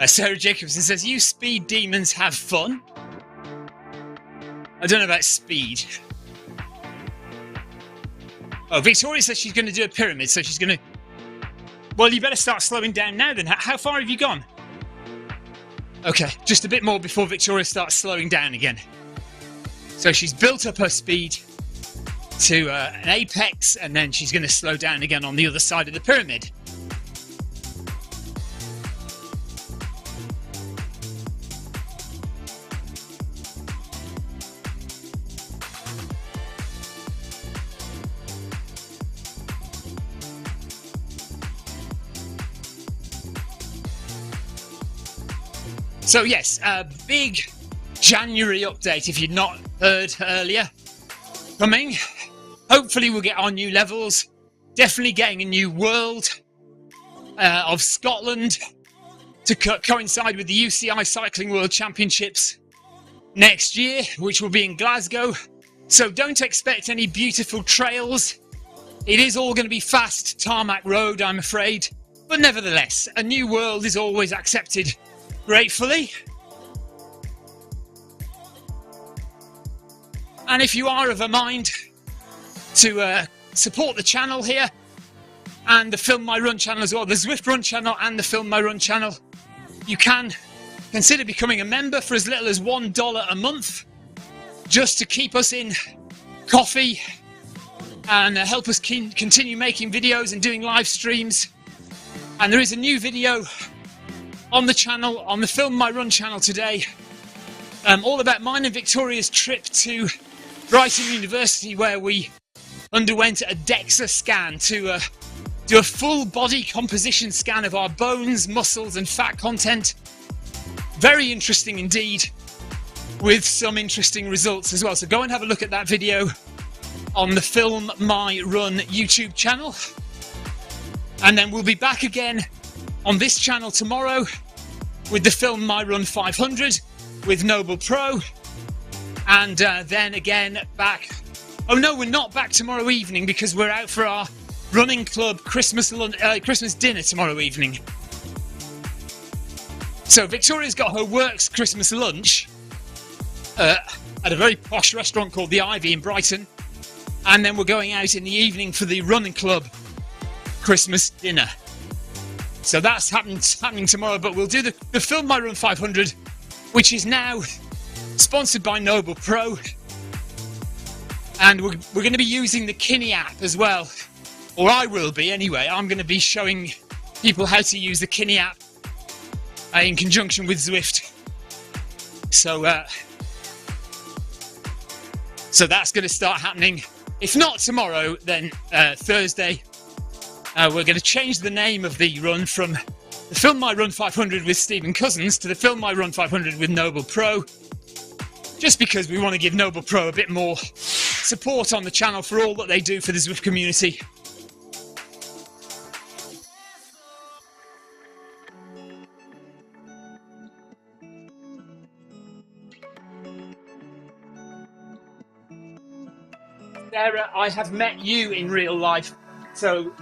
[SPEAKER 1] Sarah Jacobson says, "You speed demons have fun." I don't know about speed. Oh, Victoria says she's going to do a pyramid, so she's going to... Well, you better start slowing down now then. How far have you gone? Okay, just a bit more before Victoria starts slowing down again. So she's built up her speed to an apex, and then she's going to slow down again on the other side of the pyramid. So yes, a big January update if you'd not heard earlier. Coming. Hopefully we'll get our new levels. Definitely getting a new world of Scotland to coincide with the UCI Cycling World Championships next year, which will be in Glasgow. So don't expect any beautiful trails. It is all going to be fast tarmac road, I'm afraid. But nevertheless, a new world is always accepted gratefully. And if you are of a mind to support the channel here and the Film My Run channel as well, the Zwift Run channel and the Film My Run channel, you can consider becoming a member for as little as $1 a month, just to keep us in coffee and help us continue making videos and doing live streams. And there is a new video on the channel, on the Film My Run channel today, all about mine and Victoria's trip to Brighton University, where we underwent a DEXA scan to do a full body composition scan of our bones, muscles and fat content. Very interesting indeed, with some interesting results as well. So go and have a look at that video on the Film My Run YouTube channel. And then we'll be back again on this channel tomorrow with the Film My Run 500 with Noble Pro, and then again back. Oh no, we're not back tomorrow evening because we're out for our running club Christmas dinner tomorrow evening. So Victoria's got her works Christmas lunch at a very posh restaurant called the Ivy in Brighton, and then we're going out in the evening for the running club Christmas dinner. So that's happening tomorrow, but we'll do the Film My Run 500, which is now sponsored by Noble Pro. And we're going to be using the Kinney app as well. Or I will be anyway. I'm going to be showing people how to use the Kinney app in conjunction with Zwift. So that's going to start happening. If not tomorrow, then Thursday. We're going to change the name of the run from the Film My Run 500 with Stephen Cousins to the Film My Run 500 with Noble Pro, just because we want to give Noble Pro a bit more support on the channel for all that they do for the Zwift community. Sarah, I have met you in real life, so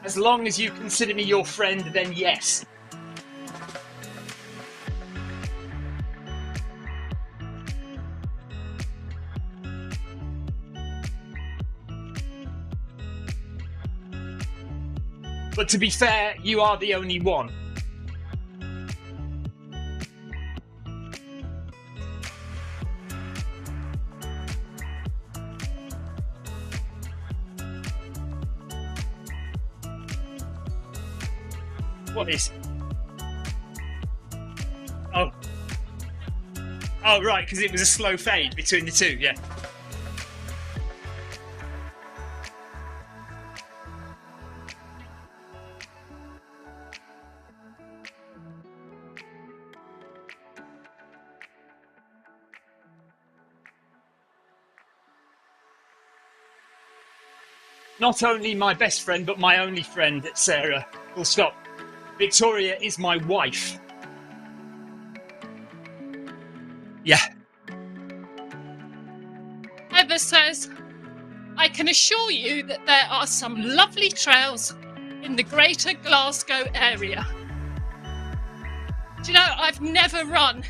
[SPEAKER 1] as long as you consider me your friend, then yes. But to be fair, you are the only one. What is? Oh. Oh, right, because it was a slow fade between the two, yeah. Not only my best friend, but my only friend, Sarah. Full stop. Victoria is my wife. Yeah.
[SPEAKER 2] Heather says, I can assure you that there are some lovely trails in the greater Glasgow area. Do you know, I've never run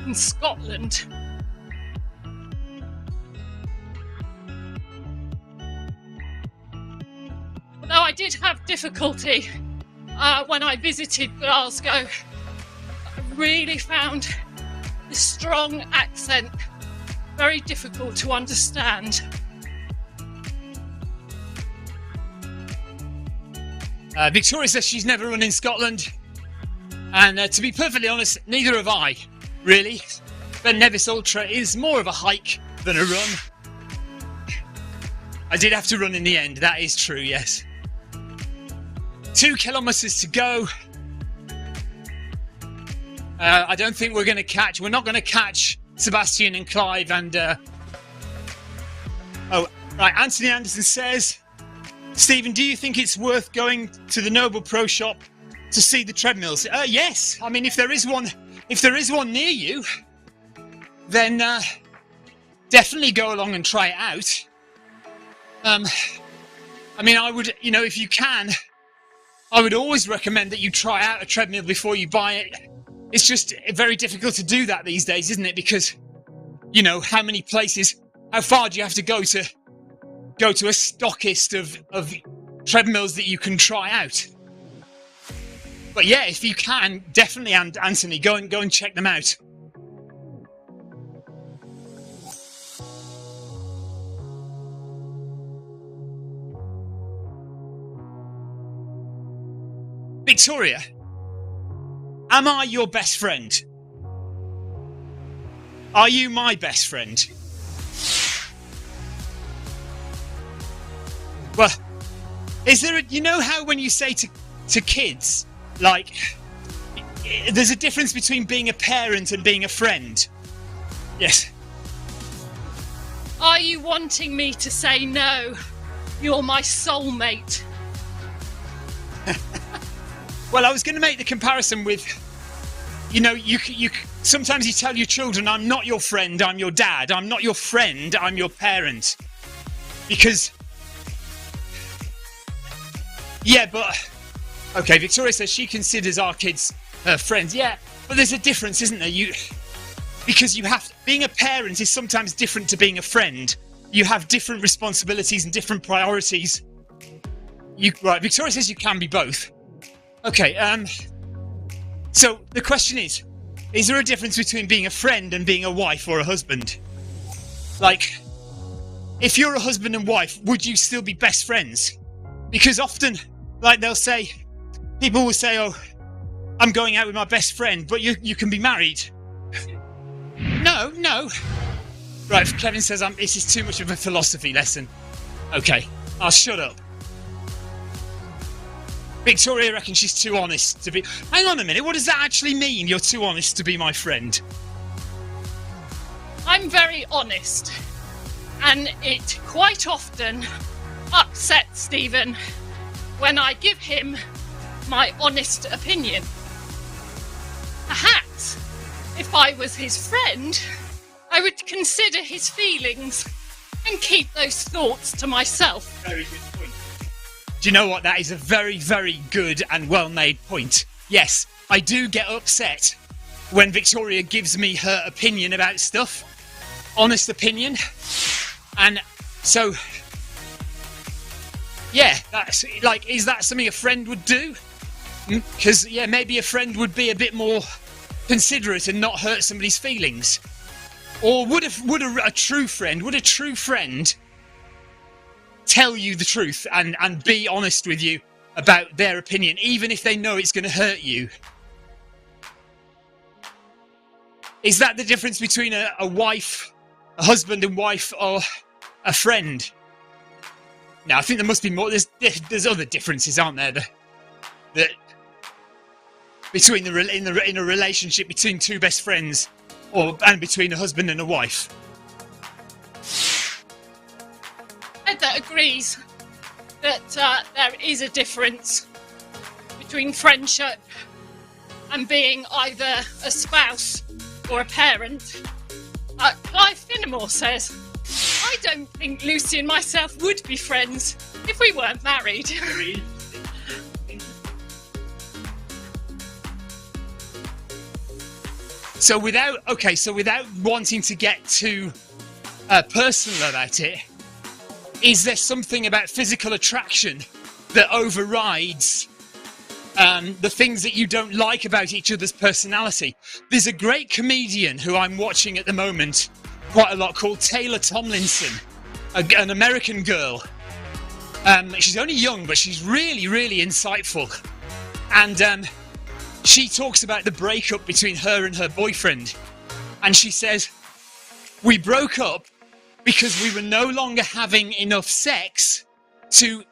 [SPEAKER 2] in Scotland. Although I did have difficulty when I visited Glasgow. I really found the strong accent very difficult to understand.
[SPEAKER 1] Victoria says she's never run in Scotland. And to be perfectly honest, neither have I, really. Ben Nevis Ultra is more of a hike than a run. I did have to run in the end, that is true, yes. 2 kilometres to go. I don't think we're not going to catch Sebastian and Clive and... Oh, right, Anthony Anderson says, Stephen, do you think it's worth going to the Noble Pro shop to see the treadmills? Yes, I mean, if there is one near you, then definitely go along and try it out. I mean, I would, if you can, I would always recommend that you try out a treadmill before you buy it. It's just very difficult to do that these days, isn't it? Because, how far do you have to go to a stockist of treadmills that you can try out? But yeah, if you can, definitely, Anthony, go and check them out. Victoria, am I your best friend? Are you my best friend? Well, is there how when you say to kids, like, there's a difference between being a parent and being a friend? Yes.
[SPEAKER 2] Are you wanting me to say no? You're my soulmate.
[SPEAKER 1] Well, I was going to make the comparison with, you sometimes you tell your children, I'm not your friend, I'm your dad. I'm not your friend, I'm your parent. Because, yeah, but, okay, Victoria says she considers our kids her friends. Yeah, but there's a difference, isn't there? Because being a parent is sometimes different to being a friend. You have different responsibilities and different priorities. Right, Victoria says you can be both. Okay, so the question is there a difference between being a friend and being a wife or a husband? Like, if you're a husband and wife, would you still be best friends? Because often, like people will say, oh, I'm going out with my best friend, but you can be married. No. Right, Kevin says this is too much of a philosophy lesson. Okay, I'll shut up. Victoria reckons she's too honest to be... Hang on a minute, what does that actually mean, you're too honest to be my friend?
[SPEAKER 2] I'm very honest, and it quite often upsets Stephen when I give him my honest opinion. Perhaps, if I was his friend, I would consider his feelings and keep those thoughts to myself.
[SPEAKER 1] Very good point. Do you know what? That is a very, very good and well-made point. Yes, I do get upset when Victoria gives me her opinion about stuff. Honest opinion. And so, yeah, that's like, is that something a friend would do? Because, yeah, maybe a friend would be a bit more considerate and not hurt somebody's feelings. Or would a true friend tell you the truth and be honest with you about their opinion, even if they know it's going to hurt you? Is that the difference between a wife, a husband and wife, or a friend? No, I think there must be more. There's other differences, aren't there? That between in a relationship between two best friends, and between a husband and a wife.
[SPEAKER 2] Heather agrees that there is a difference between friendship and being either a spouse or a parent. Clive Finnemore says, I don't think Lucy and myself would be friends if we weren't married.
[SPEAKER 1] So without wanting to get too personal about it, is there something about physical attraction that overrides the things that you don't like about each other's personality? There's a great comedian who I'm watching at the moment quite a lot called Taylor Tomlinson, an American girl. She's only young, but she's really, really insightful. And she talks about the breakup between her and her boyfriend. And she says, we broke up because we were no longer having enough sex to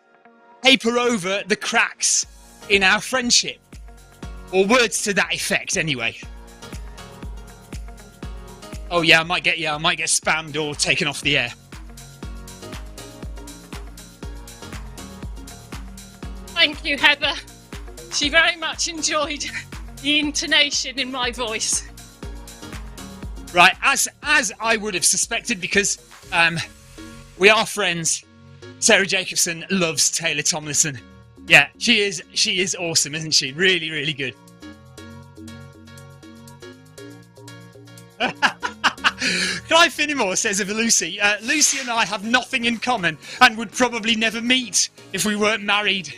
[SPEAKER 1] paper over the cracks in our friendship. Or words to that effect, anyway. Oh yeah, I might get spammed or taken off the air.
[SPEAKER 2] Thank you, Heather. She very much enjoyed the intonation in my voice.
[SPEAKER 1] Right, as I would have suspected, because we are friends. Sarah Jacobson loves Taylor Tomlinson. Yeah, she is awesome, isn't she? Really, really good. Clive Finnemore says of Lucy, Lucy and I have nothing in common and would probably never meet if we weren't married.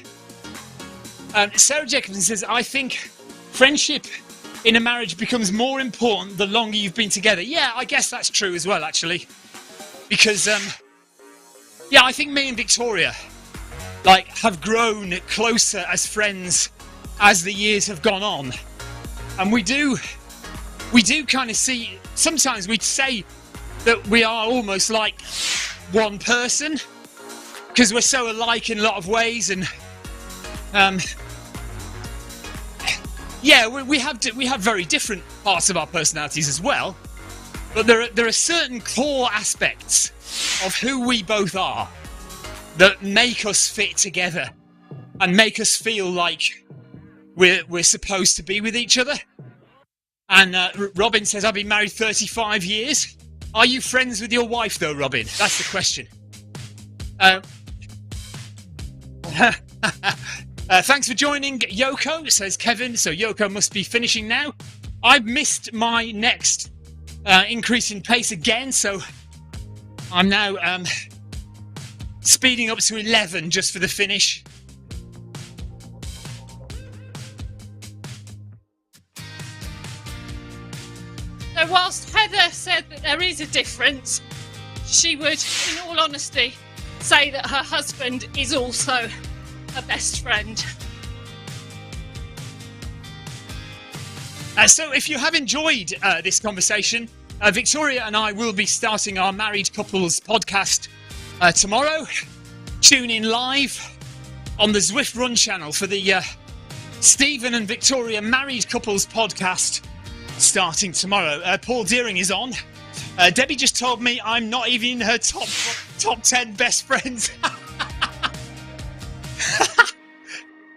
[SPEAKER 1] Sarah Jacobson says, I think friendship in a marriage becomes more important the longer you've been together. Yeah, I guess that's true as well, actually. Because, yeah, I think me and Victoria, have grown closer as friends as the years have gone on. And we do kind of see, sometimes we'd say that we are almost like one person, because we're so alike in a lot of ways. And, yeah, we have very different parts of our personalities as well, but there are certain core aspects of who we both are that make us fit together and make us feel like we're supposed to be with each other. And Robin says, I've been married 35 years. Are you friends with your wife though, Robin? That's the question. Thanks for joining, Yoko, says Kevin. So Yoko must be finishing now. I've missed my next increase in pace again, so I'm now speeding up to 11 just for the finish.
[SPEAKER 2] So whilst Heather said that there is a difference, she would, in all honesty, say that her husband is also her best friend.
[SPEAKER 1] So if you have enjoyed this conversation, Victoria and I will be starting our Married Couples podcast tomorrow. Tune in live on the Zwift Run channel for the Stephen and Victoria Married Couples podcast starting tomorrow. Paul Deering is on. Debbie just told me I'm not even in her top 10 best friends.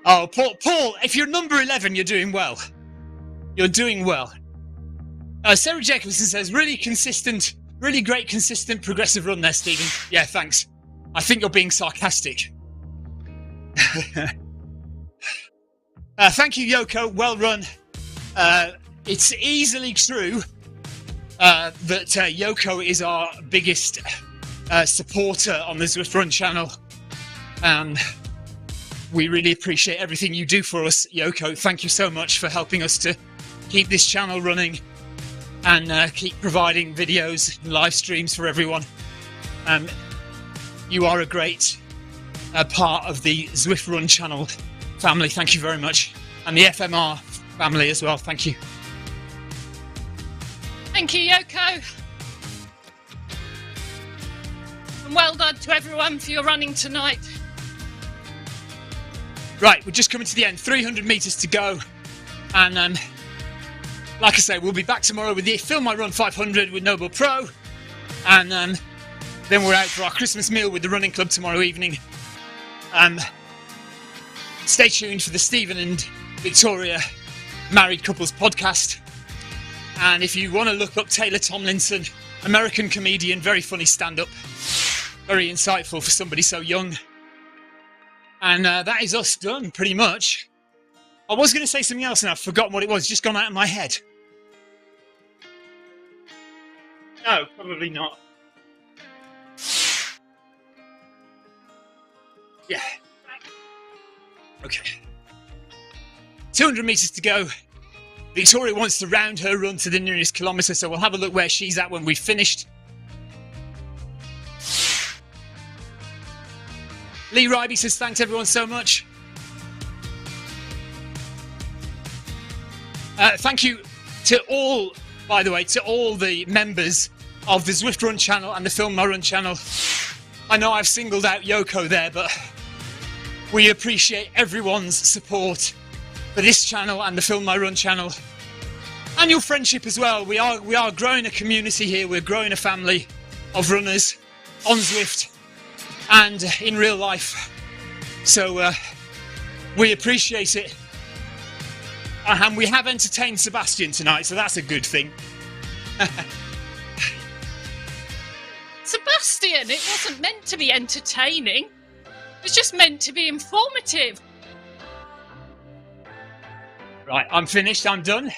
[SPEAKER 1] Oh, Paul, if you're number 11, you're doing well. You're doing well. Sarah Jacobson says, really great, consistent, progressive run there, Stephen. Yeah, thanks. I think you're being sarcastic. Thank you, Yoko. Well run. It's easily true that Yoko is our biggest supporter on the Zwift Run channel. We really appreciate everything you do for us, Yoko. Thank you so much for helping us to keep this channel running and keep providing videos and live streams for everyone. You are a great part of the Zwift Run channel family. Thank you very much. And the FMR family as well. Thank you.
[SPEAKER 2] Thank you, Yoko. And well done to everyone for your running tonight.
[SPEAKER 1] Right, we're just coming to the end. 300 metres to go. And like I say, we'll be back tomorrow with the Film My Run 500 with Noble Pro. And then we're out for our Christmas meal with the running club tomorrow evening. Stay tuned for the Stephen and Victoria Married Couples podcast. And if you want to look up Taylor Tomlinson, American comedian, very funny stand-up. Very insightful for somebody so young. And that is us done, pretty much. I was going to say something else and I've forgotten what it was. It's just gone out of my head. No, probably not. Yeah. Okay. 200 metres to go. Victoria wants to round her run to the nearest kilometre, so we'll have a look where she's at when we've finished. Lee Ryby says thanks everyone so much. Thank you to all, by the way, to all the members of the Zwift Run channel and the Film My Run channel. I know I've singled out Yoko there, but we appreciate everyone's support for this channel and the Film My Run channel. And your friendship as well. We are growing a community here. We're growing a family of runners on Zwift and in real life. So we appreciate it. And we have entertained Sebastian tonight, so that's a good thing.
[SPEAKER 2] Sebastian, it wasn't meant to be entertaining. It was just meant to be informative.
[SPEAKER 1] Right, I'm finished. I'm done.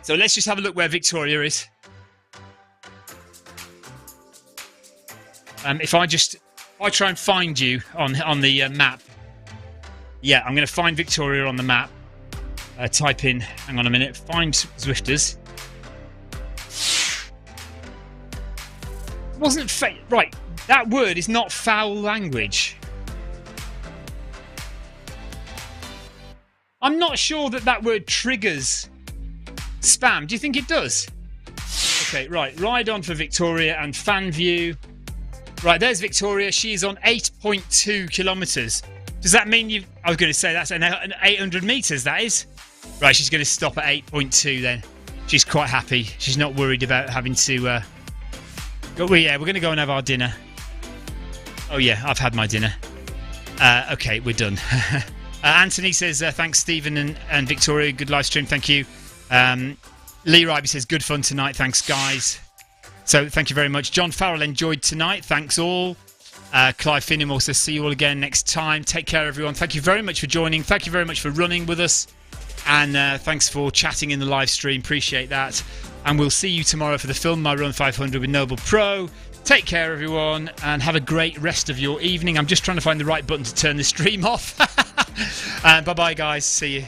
[SPEAKER 1] So let's just have a look where Victoria is. If I try and find you on the map. Yeah, I'm going to find Victoria on the map. Type in, hang on a minute, find Zwifters. Wasn't right, that word is not foul language. I'm not sure that word triggers spam. Do you think it does? Okay, right, ride on for Victoria and fan view. Right, there's Victoria. She's on 8.2 kilometres. Does that mean I was going to say that's an 800 metres, that is? Right, she's going to stop at 8.2 then. She's quite happy. She's not worried about having to... yeah, we're going to go and have our dinner. Oh, yeah, I've had my dinner. Okay, we're done. Anthony says, thanks, Stephen and Victoria. Good live stream, thank you. Lee Ryby says, good fun tonight. Thanks, guys. So, thank you very much. John Farrell enjoyed tonight. Thanks, all. Clive Finham also see you all again next time. Take care, everyone. Thank you very much for joining. Thank you very much for running with us. And thanks for chatting in the live stream. Appreciate that. And we'll see you tomorrow for the Film My Run 500 with Noble Pro. Take care, everyone, and have a great rest of your evening. I'm just trying to find the right button to turn the stream off. Bye-bye, guys. See you.